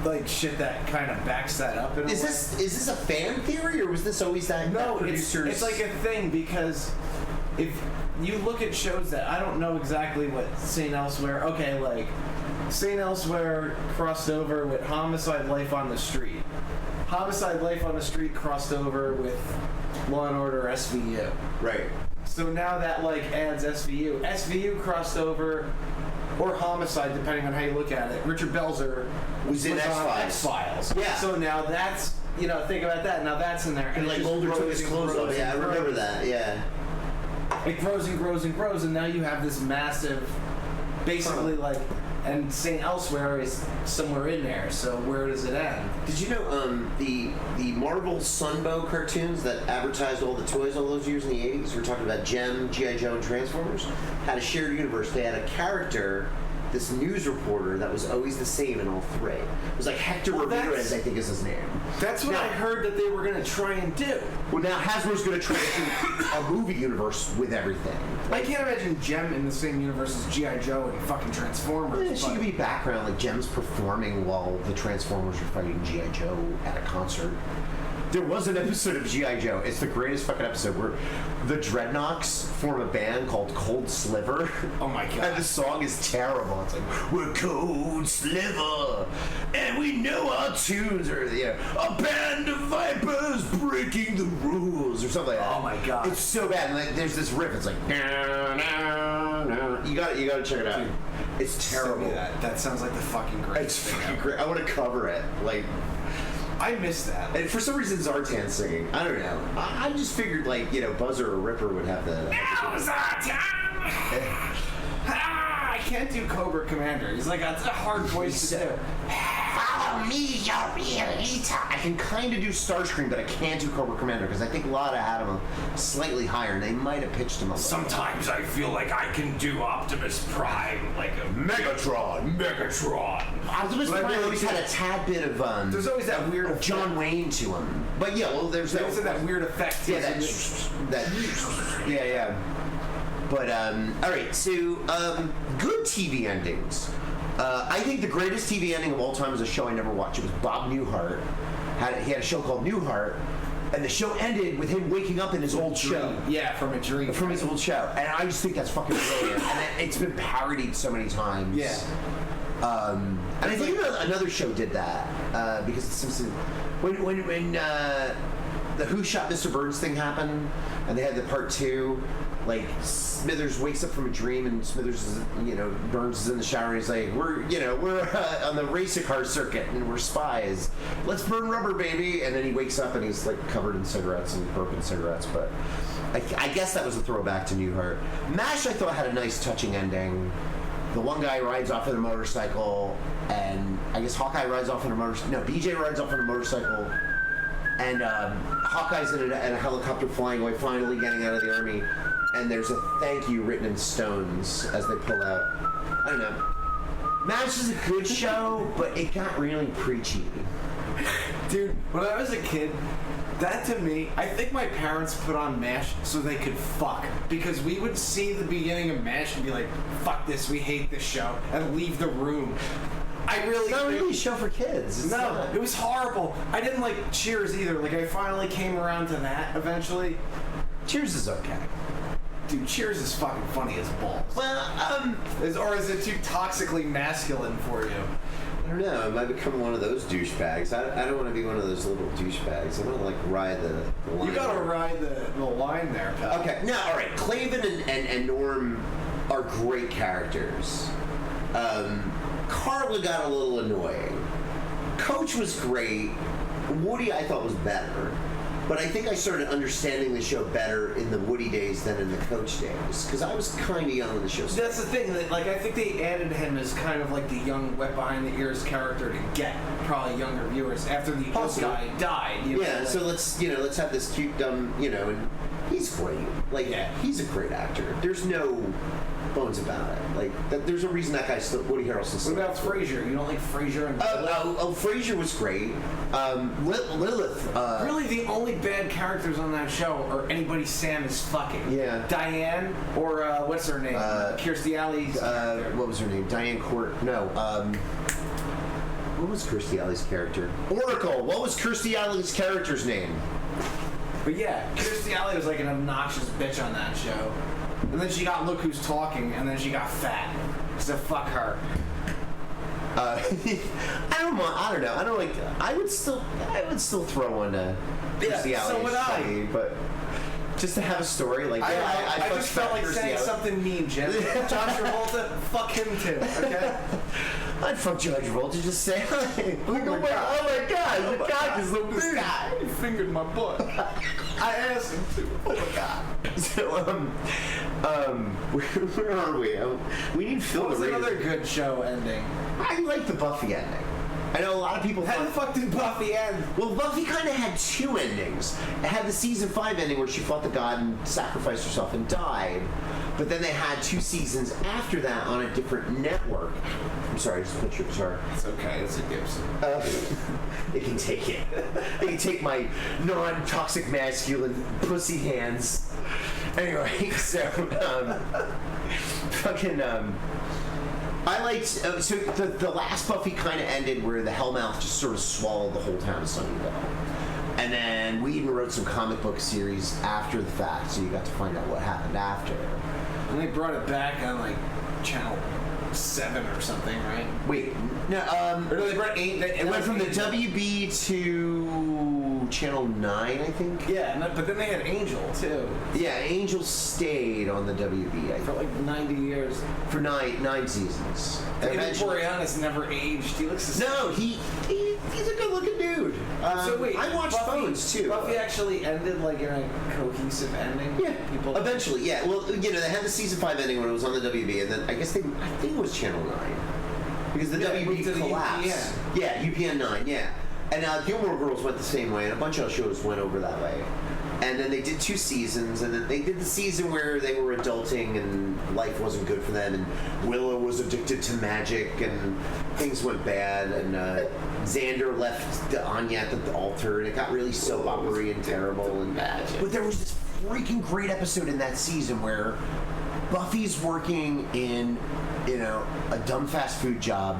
A: like shit that kind of backs that up.
B: Is this a fan theory, or was this always that?
A: No,
B: producers?
A: it's like a thing, because if you look at shows that I don't know exactly what St. Elsewhere. Okay, like St. Elsewhere crossed over with Homicide: Life on the Street. Homicide: Life on the Street crossed over with Law and Order SVU.
B: Right.
A: So now that like adds SVU. SVU crossed over, or Homicide, depending on how you look at it. Richard Belzer
B: was in
A: X-Files.
B: Yeah.
A: So now that's, think about that. Now that's in there.
B: And like Mulder took his clothes off. Yeah, I remember that. Yeah.
A: It grows and grows and grows, and now you have this massive, basically like, and St. Elsewhere is somewhere in there. So where does it end?
B: Did you know the Marvel Sunbow cartoons that advertised all the toys all those years in the 80s? We're talking about Gem, G.I. Joe, and Transformers. Had a shared universe. They had a character, this news reporter, that was always the same in all three. It was like Hector Ramirez, I think is his name.
A: That's what I heard that they were going to try and do.
B: Well, now Hasbro's going to try to do a movie universe with everything.
A: I can't imagine Gem in the same universe as G.I. Joe and fucking Transformers.
B: Yeah, she could be background, like Gem's performing while the Transformers are fighting G.I. Joe at a concert. There was an episode of G.I. Joe. It's the greatest fucking episode where the Dreadnoks form a band called Cold Sliver.
A: Oh my god.
B: And the song is terrible. It's like, we're Cold Sliver, and we know our tunes are, a band of vipers breaking the rules, or something like that.
A: Oh my god.
B: It's so bad. And like, there's this riff. It's like, you gotta check it out. Dude, it's terrible.
A: That sounds like the fucking greatest.
B: It's fucking great. I want to cover it. Like,
A: I miss that.
B: And for some reason, Zartan's singing. I don't know. I just figured, like, Buzzer or Ripper would have the...
A: Now, Zartan! I can't do Cobra Commander. He's like, that's a hard voice to do.
B: Follow me, your real leader. I can kind of do Starscream, but I can't do Cobra Commander, because I think Lotta had him slightly higher, and they might have pitched him a little.
C: Sometimes I feel like I can do Optimus Prime, like a Megatron.
B: Optimus Prime always had a tad bit of,
A: there's always that weird
B: of John Wayne to him. But yeah, well, there's
A: also that weird effect.
B: Yeah, yeah. But, all right, so, good TV endings. I think the greatest TV ending of all time is a show I never watched. It was Bob Newhart. He had a show called Newhart, and the show ended with him waking up in his old show.
A: Yeah, from a dream.
B: From his old show. And I just think that's fucking brilliant. And it's been parodied so many times.
A: Yeah.
B: And I think another show did that, because it's Simpson. When the Who Shot Mr. Burns thing happened, and they had the part 2, like Smithers wakes up from a dream, and Smithers is, Burns is in the shower, and he's like, we're on the race car circuit, and we're spies. Let's burn rubber, baby. And then he wakes up, and he's like covered in cigarettes and broken cigarettes. But I guess that was a throwback to Newhart. MASH, I thought, had a nice touching ending. The one guy rides off on a motorcycle, and I guess Hawkeye rides off on a motorcycle. No, BJ rides off on a motorcycle, and Hawkeye's in a helicopter flying away, finally getting out of the army. And there's a thank you written in stones as they pull out. I don't know. MASH is a good show, but it got really preachy.
A: Dude, when I was a kid, That to me, I think my parents put on MASH so they could fuck. Because we would see the beginning of MASH and be like, fuck this, we hate this show, and leave the room.
B: It's not really a show for kids.
A: It was horrible. I didn't like Cheers either. Like, I finally came around to that eventually.
B: Cheers is okay.
A: Dude, Cheers is fucking funny as balls.
B: Well,
A: or is it too toxically masculine for you?
B: I don't know. I might become one of those douchebags. I don't want to be one of those little douchebags. I want to like ride the line.
A: You gotta ride the line there, pal.
B: Okay, now all right. Clavin and Norm are great characters. Carla got a little annoying. Coach was great. Woody I thought was better. But I think I started understanding the show better in the Woody days than in the Coach days, because I was kind of young when the show started.
A: That's the thing. That, like, I think they added him as kind of like the young, wet behind the ears character to get probably younger viewers after the old guy died. You know,
B: yeah.
A: like,
B: So let's have this cute dumb and he's great. Like he's a great actor. There's no bones about it. Like there's a reason that guy's still Woody Harrelson's.
A: What about Frasier? You don't like Frasier? And
B: Frasier was great. Lilith.
A: Really, the only bad characters on that show are anybody Sam is fucking.
B: Yeah.
A: Diane or what's her name? Kirstie Alley's character.
B: What was her name? Diane Court. No. What was Kirstie Alley's character? Oracle. What was Kirstie Alley's character's name?
A: But yeah, Kirstie Alley was like an obnoxious bitch on that show. And then she got Look Who's Talking, and then she got fat. So fuck her.
B: I don't know. I don't like. I would still throw one to Kirstie Alley.
A: So would I.
B: But just to have a story like
A: I just felt like saying something mean, Jim. John Travolta, fuck him too. Okay.
B: I'd fuck John Travolta. Just say hi. Oh my god, the cock is so big.
A: He fingered my butt. I asked him to. Oh my god.
B: So where are we? We need Phil.
A: What was another good show ending?
B: I like the Buffy ending. I know a lot of people.
A: How the fuck did Buffy end?
B: Well, Buffy kind of had two endings. It had the season 5 ending where she fought the god and sacrificed herself and died. But then they had 2 seasons after that on a different network. I'm sorry, I just put your guitar.
A: It's okay, it's a Gibson.
B: It can take it. It can take my non-toxic masculine pussy hands. Anyway, so I liked so the last Buffy kind of ended where the Hellmouth just sort of swallowed the whole town of Sunnyvale, and then we even wrote some comic book series after the fact, so you got to find out what happened after.
A: And they brought it back on like Channel 7 or something, right?
B: Wait, no.
A: Or no, they brought 8.
B: It went from the WB to Channel 9, I think.
A: Yeah, but then they had Angel too.
B: Yeah, Angel stayed on the WB
A: For like 90 years.
B: For nine seasons.
A: And Boreanaz never aged. He looks the same.
B: No, he's a good-looking dude.
A: So wait,
B: I watched Bones too.
A: Buffy actually ended like in a cohesive ending.
B: Yeah,
A: people.
B: Eventually, yeah. Well, they had the season 5 ending when it was on the WB, and then I think it was Channel 9 because the WB collapsed. Yeah, UPN 9. Yeah, and Gilmore Girls went the same way, and a bunch of shows went over that way. And then they did 2 seasons, and then they did the season where they were adulting and life wasn't good for them, and Willow was addicted to magic, and things went bad, and Xander left Anya at the altar, and it got really soap opera-y and terrible. And but there was this freaking great episode in that season where Buffy's working in, a dumb fast food job,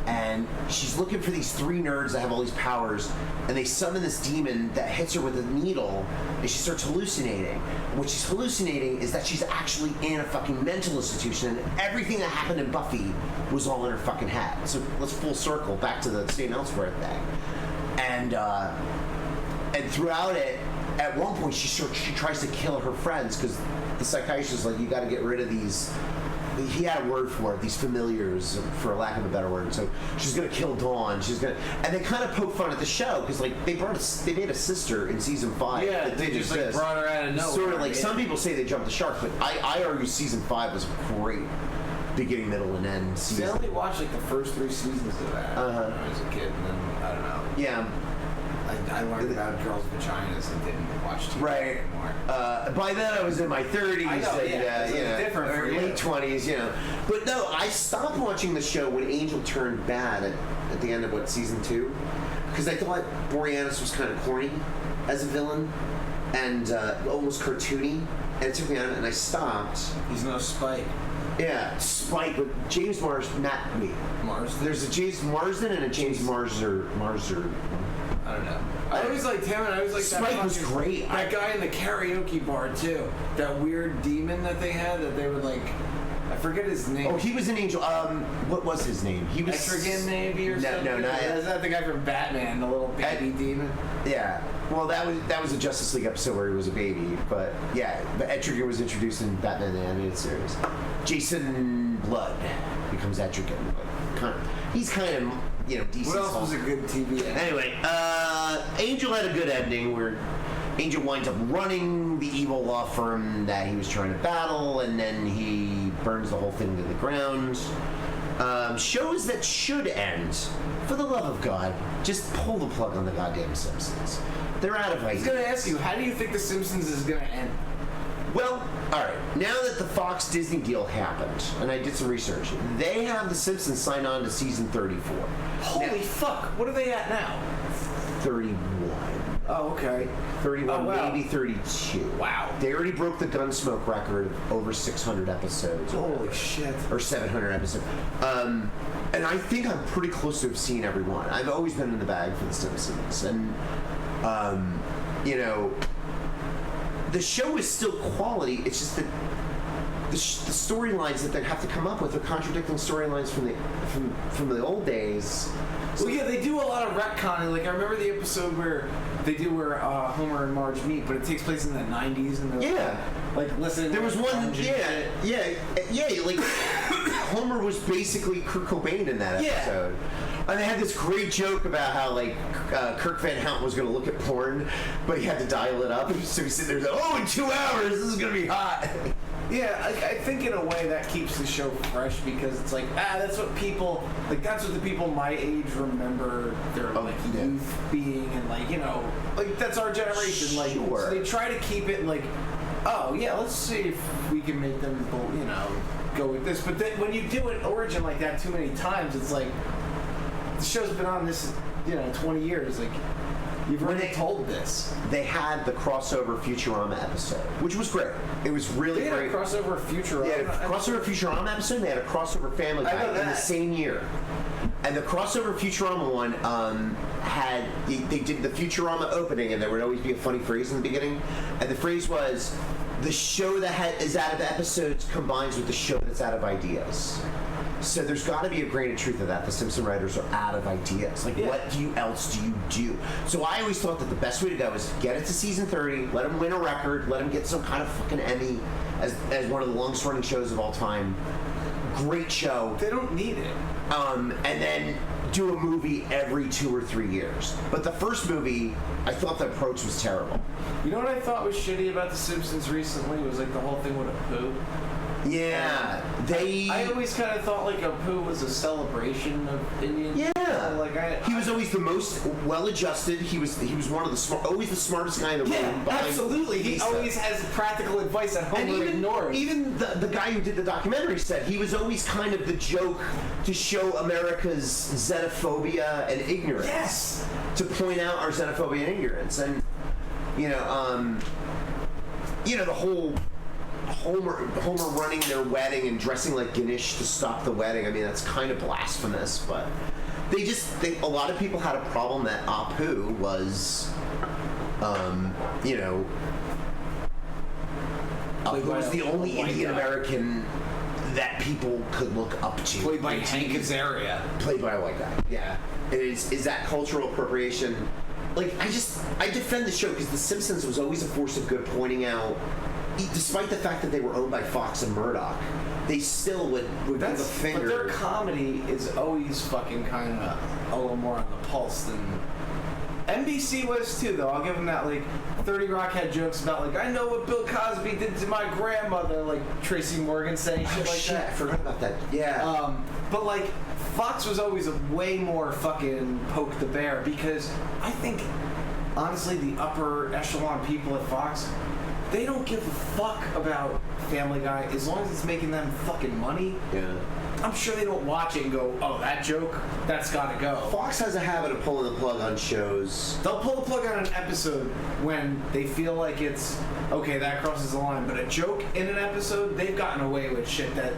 B: and she's looking for these 3 nerds that have all these powers, and they summon this demon that hits her with a needle, and she starts hallucinating. And what she's hallucinating is that she's actually in a fucking mental institution, and everything that happened in Buffy was all in her fucking head. So let's full circle back to the St. Elsewhere thing. And throughout it, at one point she tries to kill her friends because the psychiatrist is like, you got to get rid of these. He had a word for it, these familiars, for lack of a better word. So she's gonna kill Dawn. And they kind of poke fun at the show because like they made a sister in season 5.
A: Yeah, they just like brought her out of nowhere.
B: Sort of like some people say they jumped the shark, but I argue season 5 was a great beginning, middle, and end season.
A: I only watched like the first 3 seasons of that when I was a kid, and then I don't know.
B: Yeah.
A: I learned about girls' vaginas and didn't watch TV anymore.
B: By then I was in my 30s.
A: I know, different
B: or late 20s, But no, I stopped watching the show when Angel turned bad at the end of season 2, because I thought Boreanaz was kind of corny. as a villain and almost cartoony, and it took me out of it, and I stopped.
A: He's no Spike.
B: Yeah, Spike, but James Marsden. There's a James Marsden and a James Marzer.
A: I don't know. I always liked him, and I always liked that.
B: Spike was great.
A: That guy in the karaoke bar too. That weird demon that they had that they would like. I forget his name.
B: Oh, he was an angel. What was his name? He was
A: Etrigan maybe or something.
B: No, not.
A: Is that the guy from Batman, the little baby demon?
B: Yeah. Well, that was a Justice League episode where he was a baby, but yeah, but Etrigan was introduced in Batman the Animated Series. Jason Blood becomes Etrigan. He's kind of decent.
A: What else was a good TV?
B: Anyway, Angel had a good ending where Angel winds up running the evil law firm that he was trying to battle, and then he burns the whole thing to the ground. Shows that should end, for the love of God, just pull the plug on the goddamn Simpsons. They're out of ideas.
A: I was going to ask you, how do you think The Simpsons is going to end?
B: Well, alright, now that the Fox-Disney deal happened, and I did some research, they have The Simpsons signed on to season 34.
A: Holy fuck, what are they at now?
B: 31.
A: Oh, okay.
B: 31, maybe 32.
A: Wow.
B: They already broke the Gunsmoke record of over 600 episodes.
A: Holy shit.
B: Or 700 episodes. And I think I'm pretty close to have seen every one. I've always been in the bag for The Simpsons. And, the show is still quality. It's just that the storylines that they have to come up with are contradicting storylines from the old days.
A: Well, yeah, they do a lot of retconning. Like, I remember the episode where Homer and Marge meet, but it takes place in the 90s. And like, listen.
B: There was one, like, Homer was basically Kurt Cobain in that episode. And they had this great joke about how, like, Kirk Van Houten was going to look at porn, but he had to dial it up. So he's sitting there like, in 2 hours, this is going to be hot.
A: Yeah, I think in a way that keeps the show fresh because it's like, that's what the people my age remember their youth being, and like that's our generation. Like, so they try to keep it like, let's see if we can make them go with this. But then when you do an origin like that too many times, it's like the show's been on this 20 years. Like, you've already told this.
B: They had the crossover Futurama episode, which was great. It was really great.
A: They had a crossover Futurama.
B: They had a crossover Futurama episode. They had a crossover Family Guy in the same year. And the crossover Futurama one they did the Futurama opening, and there would always be a funny phrase in the beginning, and the phrase was, "The show that is out of episodes combines with the show that's out of ideas." So there's got to be a grain of truth of that. The Simpson writers are out of ideas. Like, what else do you do? So I always thought that the best way to go is get it to season 30, let them win a record, let them get some kind of fucking Emmy as one of the longest running shows of all time. Great show.
A: They don't need it.
B: And then do a movie every 2 or 3 years. But the first movie, I thought the approach was terrible.
A: You know what I thought was shitty about The Simpsons recently was like the whole thing with Apu.
B: Yeah,
A: I always kind of thought like Apu was a celebration of Indian.
B: Yeah, he was always the most well-adjusted. He was one of the always the smartest guy in the room.
A: Yeah, absolutely. He always has practical advice that Homer ignores.
B: Even the guy who did the documentary said he was always kind of the joke to show America's xenophobia and ignorance.
A: Yes,
B: to point out our xenophobia and ignorance, and the whole Homer running their wedding and dressing like Ganesh to stop the wedding. I mean, that's kind of blasphemous, but a lot of people had a problem that Apu was, Apu was the only Indian American that people could look up to.
A: Played by Hank Azaria.
B: Played by a white guy. Yeah. Is that cultural appropriation? Like, I defend the show because The Simpsons was always a force of good, pointing out, despite the fact that they were owned by Fox and Murdoch, they still would give a finger.
A: But their comedy is always fucking kind of a little more on the pulse than NBC was too, though. I'll give them that. Like, 30 Rock had jokes about, like, I know what Bill Cosby did to my grandmother, like Tracy Morgan saying shit like that.
B: I forgot about that. Yeah.
A: But like, Fox was always a way more fucking poke the bear, because I think, honestly, the upper echelon people at Fox, they don't give a fuck about Family Guy as long as it's making them fucking money.
B: Yeah.
A: I'm sure they don't watch it and go, oh, that joke, that's gotta go.
B: Fox has a habit of pulling the plug on shows.
A: They'll pull the plug on an episode when they feel like it's, okay, that crosses the line. But a joke in an episode, they've gotten away with shit that,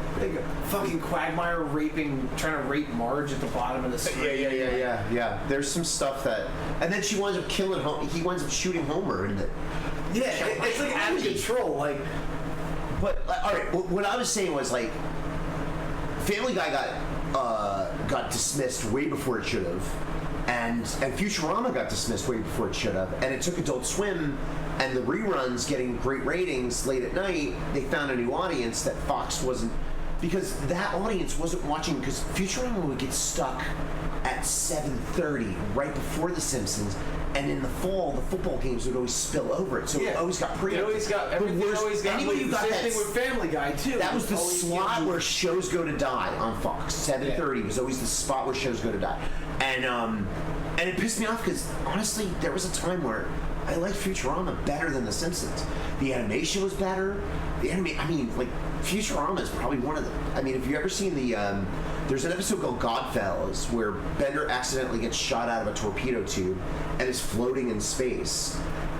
A: fucking Quagmire trying to rape Marge at the bottom of the screen.
B: Yeah. There's some stuff that, and then she winds up killing he winds up shooting Homer in the.
A: Yeah, it's like out of control. Like,
B: but all right, what I was saying was like, Family Guy got dismissed way before it should have, and Futurama got dismissed way before it should have, and it took Adult Swim and the reruns getting great ratings late at night. They found a new audience that Fox wasn't, because that audience wasn't watching, because Futurama would get stuck at 7:30 right before The Simpsons, and in the fall the football games would always spill over it, so it always got
A: It always got everything. Always got
B: anybody who got
A: same
B: that
A: thing with Family Guy too.
B: that was the slot where shows go to die on Fox. 7:30 was always the spot where shows go to die, and it pissed me off because honestly, there was a time where I liked Futurama better than The Simpsons. The animation was better. Futurama is probably one of the. I mean, have you ever seen the? There's an episode called Godfellas where Bender accidentally gets shot out of a torpedo tube and is floating in space,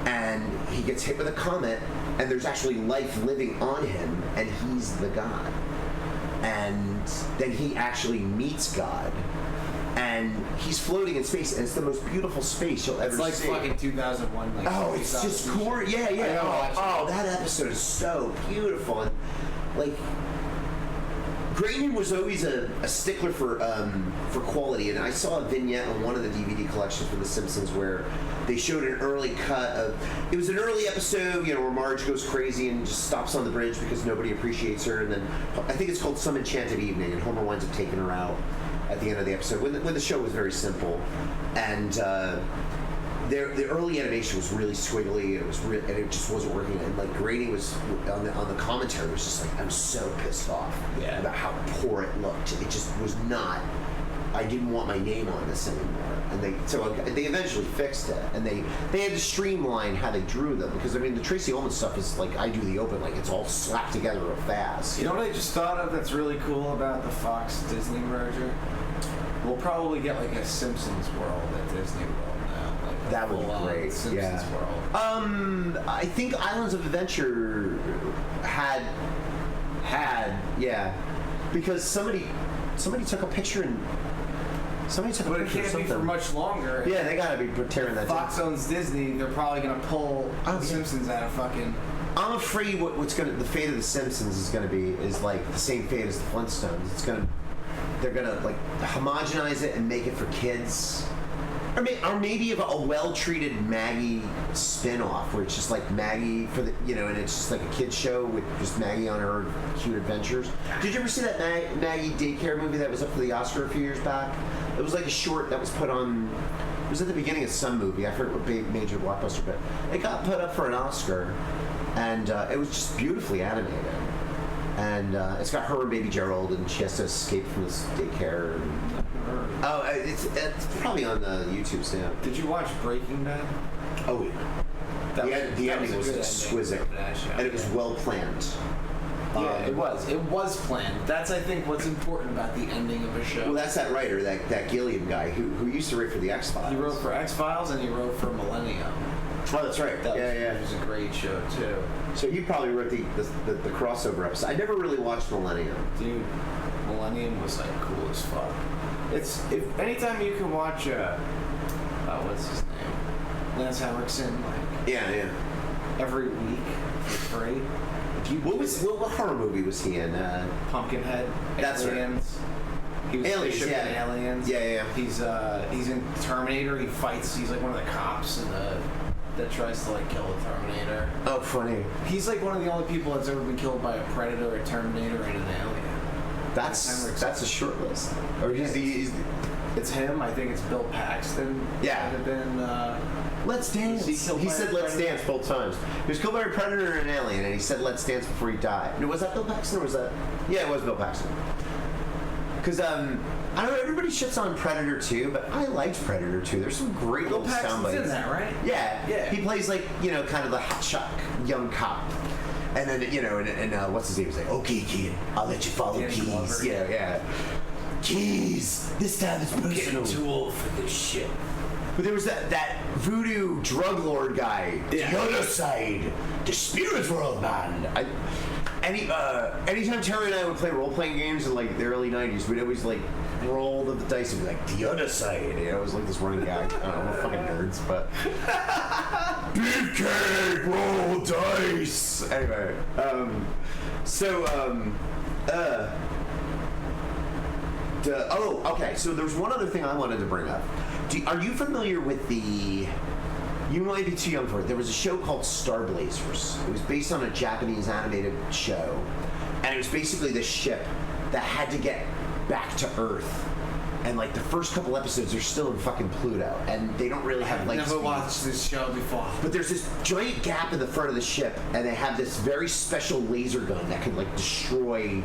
B: and he gets hit with a comet, and there's actually life living on him, and he's the god. And then he actually meets God, and he's floating in space, and it's the most beautiful space you'll ever see.
A: It's like fucking 2001. Like,
B: oh, it's just cool. Yeah. Oh, that episode is so beautiful. And, like, Graydon was always a stickler for quality, and I saw a vignette on one of the DVD collections for The Simpsons where they showed an early cut of. It was an early episode, where Marge goes crazy and just stops on the bridge because nobody appreciates her, and then I think it's called Some Enchanted Evening, and Homer winds up taking her out at the end of the episode when the show was very simple, and the early animation was really squiggly, and it just wasn't working. And like Grady was on the commentary was just like, I was so pissed off about how poor it looked. It just was not. I didn't want my name on this anymore. And they eventually fixed it, and they had to streamline how they drew them, because I mean the Tracy Ullman stuff is like I do the open, like it's all slapped together real fast.
A: You know what I just thought of that's really cool about the Fox Disney merger? We'll probably get like a Simpsons World at Disney World now. Like
B: that would be great.
A: Simpsons World.
B: I think Islands of Adventure had because somebody took a picture and.
A: But it can't be for much longer.
B: Yeah, they gotta be tearing that down.
A: Fox owns Disney. They're probably gonna pull The Simpsons out of fucking.
B: I'm afraid the fate of The Simpsons is like the same fate as the Flintstones. They're gonna like homogenize it and make it for kids, or maybe a well-treated Maggie spin-off where it's just like Maggie for the and it's just like a kids show with just Maggie on her cute adventures. Did you ever see that Maggie daycare movie that was up for the Oscar a few years back? It was like a short that was put on. It was at the beginning of some movie. I forget what major blockbuster, but it got put up for an Oscar, and it was just beautifully animated. And it's got her and Baby Gerald, and she has to escape from this daycare. Oh, it's probably on the YouTube now.
A: Did you watch Breaking Bad?
B: Oh yeah. The ending was exquisite, and it was well planned.
A: Yeah, it was. It was planned. That's, I think, what's important about the ending of a show.
B: Well, that's that writer, that Gilliam guy, who used to write for the X-Files.
A: He wrote for X-Files, and he wrote for Millennium.
B: Oh, that's right.
A: It was a great show, too.
B: So he probably wrote the crossover episode. I never really watched Millennium.
A: Dude, Millennium was, like, cool as fuck. Anytime you can watch, what's his name? Lance Henriksen, like...
B: Yeah.
A: Every week, for free.
B: What horror movie was he in?
A: Pumpkinhead.
B: That's
A: Aliens. Right. He was
B: Aliens,
A: Bishop in Aliens.
B: Yeah.
A: He's in Terminator. He fights. He's like one of the cops that tries to like kill a Terminator.
B: Oh, funny.
A: He's like one of the only people that's ever been killed by a Predator, a Terminator, and an alien.
B: That's a short list. Or
A: it's him. I think it's Bill Paxton.
B: Yeah.
A: Might have been.
B: Let's Dance. He said Let's Dance both times. He was killed by a Predator and an alien, and he said Let's Dance before he died. Was that Bill Paxton or was that? Yeah, it was Bill Paxton. Because, I don't know, everybody shits on Predator 2, but I liked Predator 2. There's some great little sound bites.
A: Bill Paxton's in that, right?
B: Yeah. He plays, like, kind of the hotshot young cop. And then, you know, and what's his name? He's like, okay, kid, I'll let you follow Keys. Yeah. Keys, this time it's personal.
A: Getting too old for this shit.
B: But there was that voodoo drug lord guy.
A: Yeah.
B: The other side, the spirit world, man. Anytime Terry and I would play role-playing games in like the early 90s, we'd always like roll the dice and be like, the other side. You know, it was like this running gag. I don't know, we're fucking nerds, but beefcake, roll dice. Anyway, okay. So there's one other thing I wanted to bring up. Are you familiar with the? You might be too young for it. There was a show called Star Blazers. It was based on a Japanese animated show, and it was basically this ship that had to get back to Earth. And like the first couple episodes, they're still in fucking Pluto, and they don't really have light speed.
A: Never watched this show before.
B: But there's this giant gap in the front of the ship, and they have this very special laser gun that can like destroy,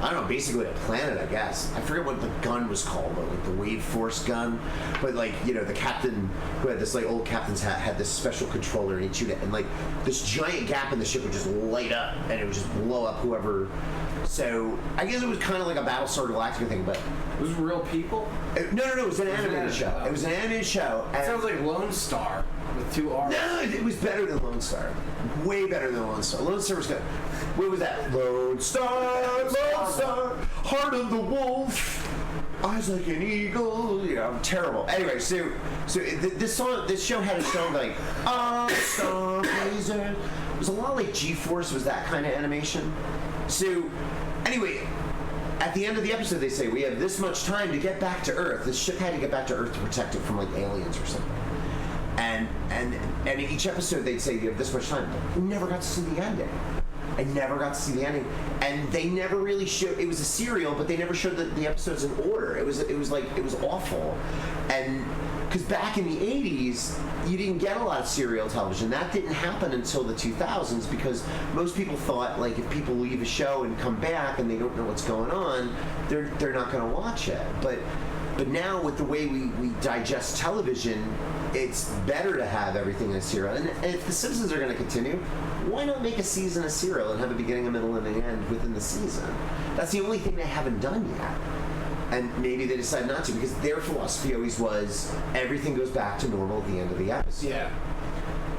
B: I don't know, basically a planet, I guess. I forget what the gun was called, but like the Wave Force gun. But like, you know, the captain who had this like old captain's hat had this special controller, and he'd shoot it, and like this giant gap in the ship would just light up, and it would just blow up whoever. So I guess it was kind of like a Battlestar Galactica thing, but
A: it was real people.
B: No, it was an animated show. It was an animated show.
A: It sounds like Lone Star with 2 R's.
B: No, it was better than Lone Star. Way better than Lone Star. Lone Star was good. What was that? Lone Star, heart of the wolf, eyes like an eagle. You know, terrible. Anyway, so this show had a song like Star Blazer. It was a lot like G-Force. Was that kind of animation? So, anyway, at the end of the episode, they say we have this much time to get back to Earth. This ship had to get back to Earth to protect it from like aliens or something. And in each episode, they'd say you have this much time. We never got to see the ending. I never got to see the ending, and they never really showed. It was a serial, but they never showed the episodes in order. It was awful, and because back in the 80s, you didn't get a lot of serial television. That didn't happen until the 2000s because most people thought like if people leave a show and come back and they don't know what's going on, they're not going to watch it. But now with the way we digest television, it's better to have everything in a serial. And if The Simpsons are going to continue, why not make a season a serial and have a beginning, a middle, and an end within the season? That's the only thing they haven't done yet. And maybe they decide not to because their philosophy always was everything goes back to normal at the end of the episode.
A: Yeah.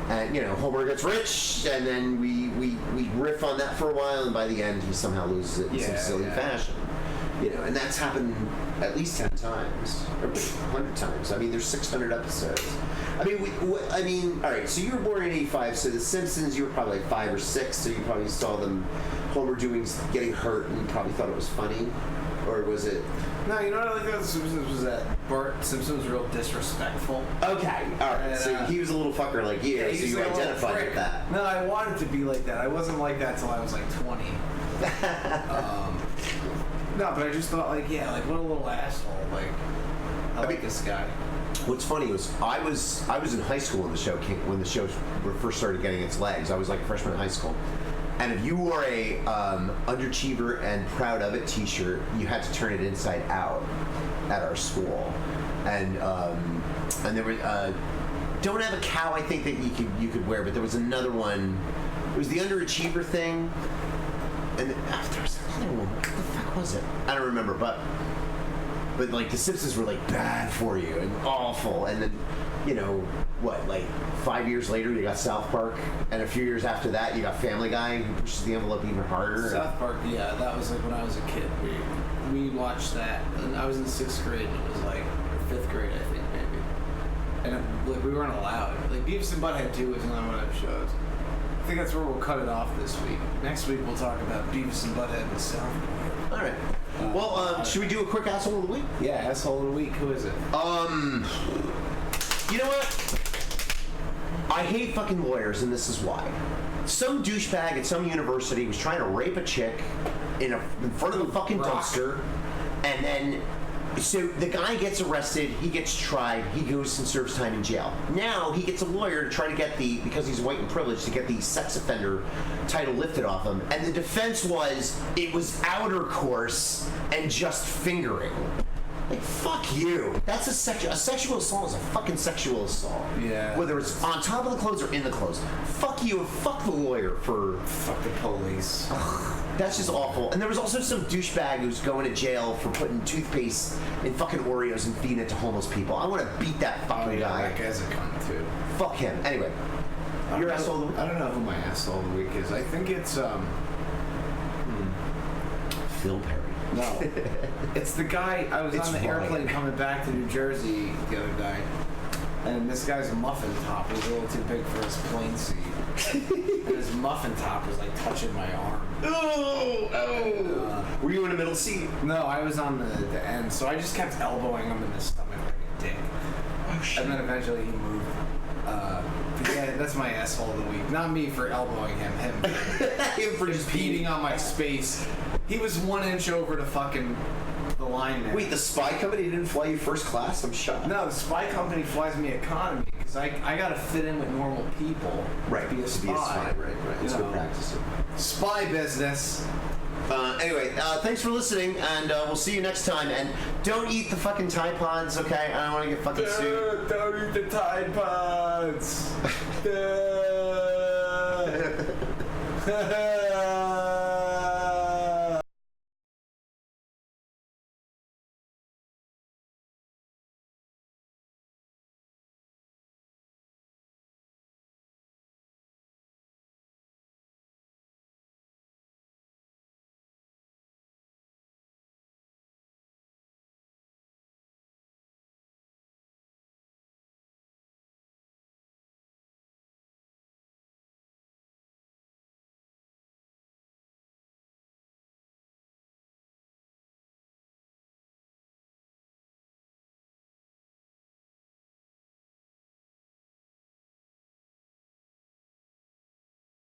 B: And, you know, Homer gets rich, and then we riff on that for a while, and by the end he somehow loses it in some silly fashion. You know, and that's happened at least 10 times, or 100 times. I mean, there's 600 episodes. I mean, all right, so you were born in 85, so The Simpsons, you were probably like 5 or 6, so you probably saw them, Homer getting hurt, and you probably thought it was funny, or was it?
A: No, you know what I like about The Simpsons was that Bart Simpson was real disrespectful.
B: Okay, all right, so he was a a little fucker like you, so you identified with that.
A: No, I wanted to be like that. I wasn't like that till I was like 20. No, but I just thought, like, what a little asshole. Like, I like this guy.
B: What's funny was I was in high school when the show first started getting its legs. I was like a freshman in high school, and if you wore a underachiever and proud of it T-shirt, you had to turn it inside out at our school, and there were don't have a cow. I think that you could wear, but there was another one. It was the underachiever thing. And there was another one. What the fuck was it? I don't remember, but like The Simpsons were like bad for you and awful, and then you know what? Like 5 years later, you got South Park, and a few years after that, you got Family Guy, who pushes the envelope even harder.
A: South Park, yeah, that was like when I was a kid. We watched that, and I was in 6th grade, and it was like 5th grade, I think maybe, and like we weren't allowed. Like Beavis and Butthead 2 was not one of the shows. I think that's where we'll cut it off this week. Next week we'll talk about Beavis and Butthead and South Park.
B: All right. Well, should we do a quick asshole of the week?
A: Yeah, asshole of the week. Who is it?
B: You know what? I hate fucking lawyers, and this is why. Some douchebag at some university was trying to rape a chick in front of a fucking dumpster, and then. So the guy gets arrested, he gets tried, he goes and serves time in jail. Now he gets a lawyer to try to get because he's white and privileged, to get the sex offender title lifted off him. And the defense was, it was outer course and just fingering. Like, fuck you. That's a sexual assault is a fucking sexual assault.
A: Yeah.
B: Whether it's on top of the clothes or in the clothes. Fuck you and fuck the lawyer for...
A: Fuck the police.
B: That's just awful. And there was also some douchebag who's going to jail for putting toothpaste in fucking Oreos and feeding it to homeless people. I want to beat that fucking guy.
A: That guy's a cunt, too.
B: Fuck him. Anyway. Your asshole of the week?
A: I don't know who my asshole of the week is. I think it's,
B: Phil Perry.
A: No. It's the guy, I was
B: It's
A: on the
B: Ryan.
A: airplane coming back to New Jersey the other day, and this guy's a muffin top was a little too big for his plane seat. And his muffin top was like touching my arm.
B: Oh! Were you in the middle seat?
A: No, I was on the end, so I just kept elbowing him in the stomach like a dick.
B: Oh, shit.
A: And then eventually he moved. But yeah, that's my asshole of the week. Not me for elbowing him. Him
B: for
A: just peeing on my space. He was 1 inch over to fucking the line there.
B: Wait, the spy company didn't fly you first class? I'm shocked.
A: No, the spy company flies me economy because I gotta fit in with normal people.
B: Right.
A: To be a spy.
B: Right. It's
A: You
B: good
A: know.
B: practice.
A: Spy business.
B: Anyway, thanks for listening, and we'll see you next time. And don't eat the fucking Tide Pods, okay? I don't want to get fucking sued.
A: Don't eat the Tide Pods.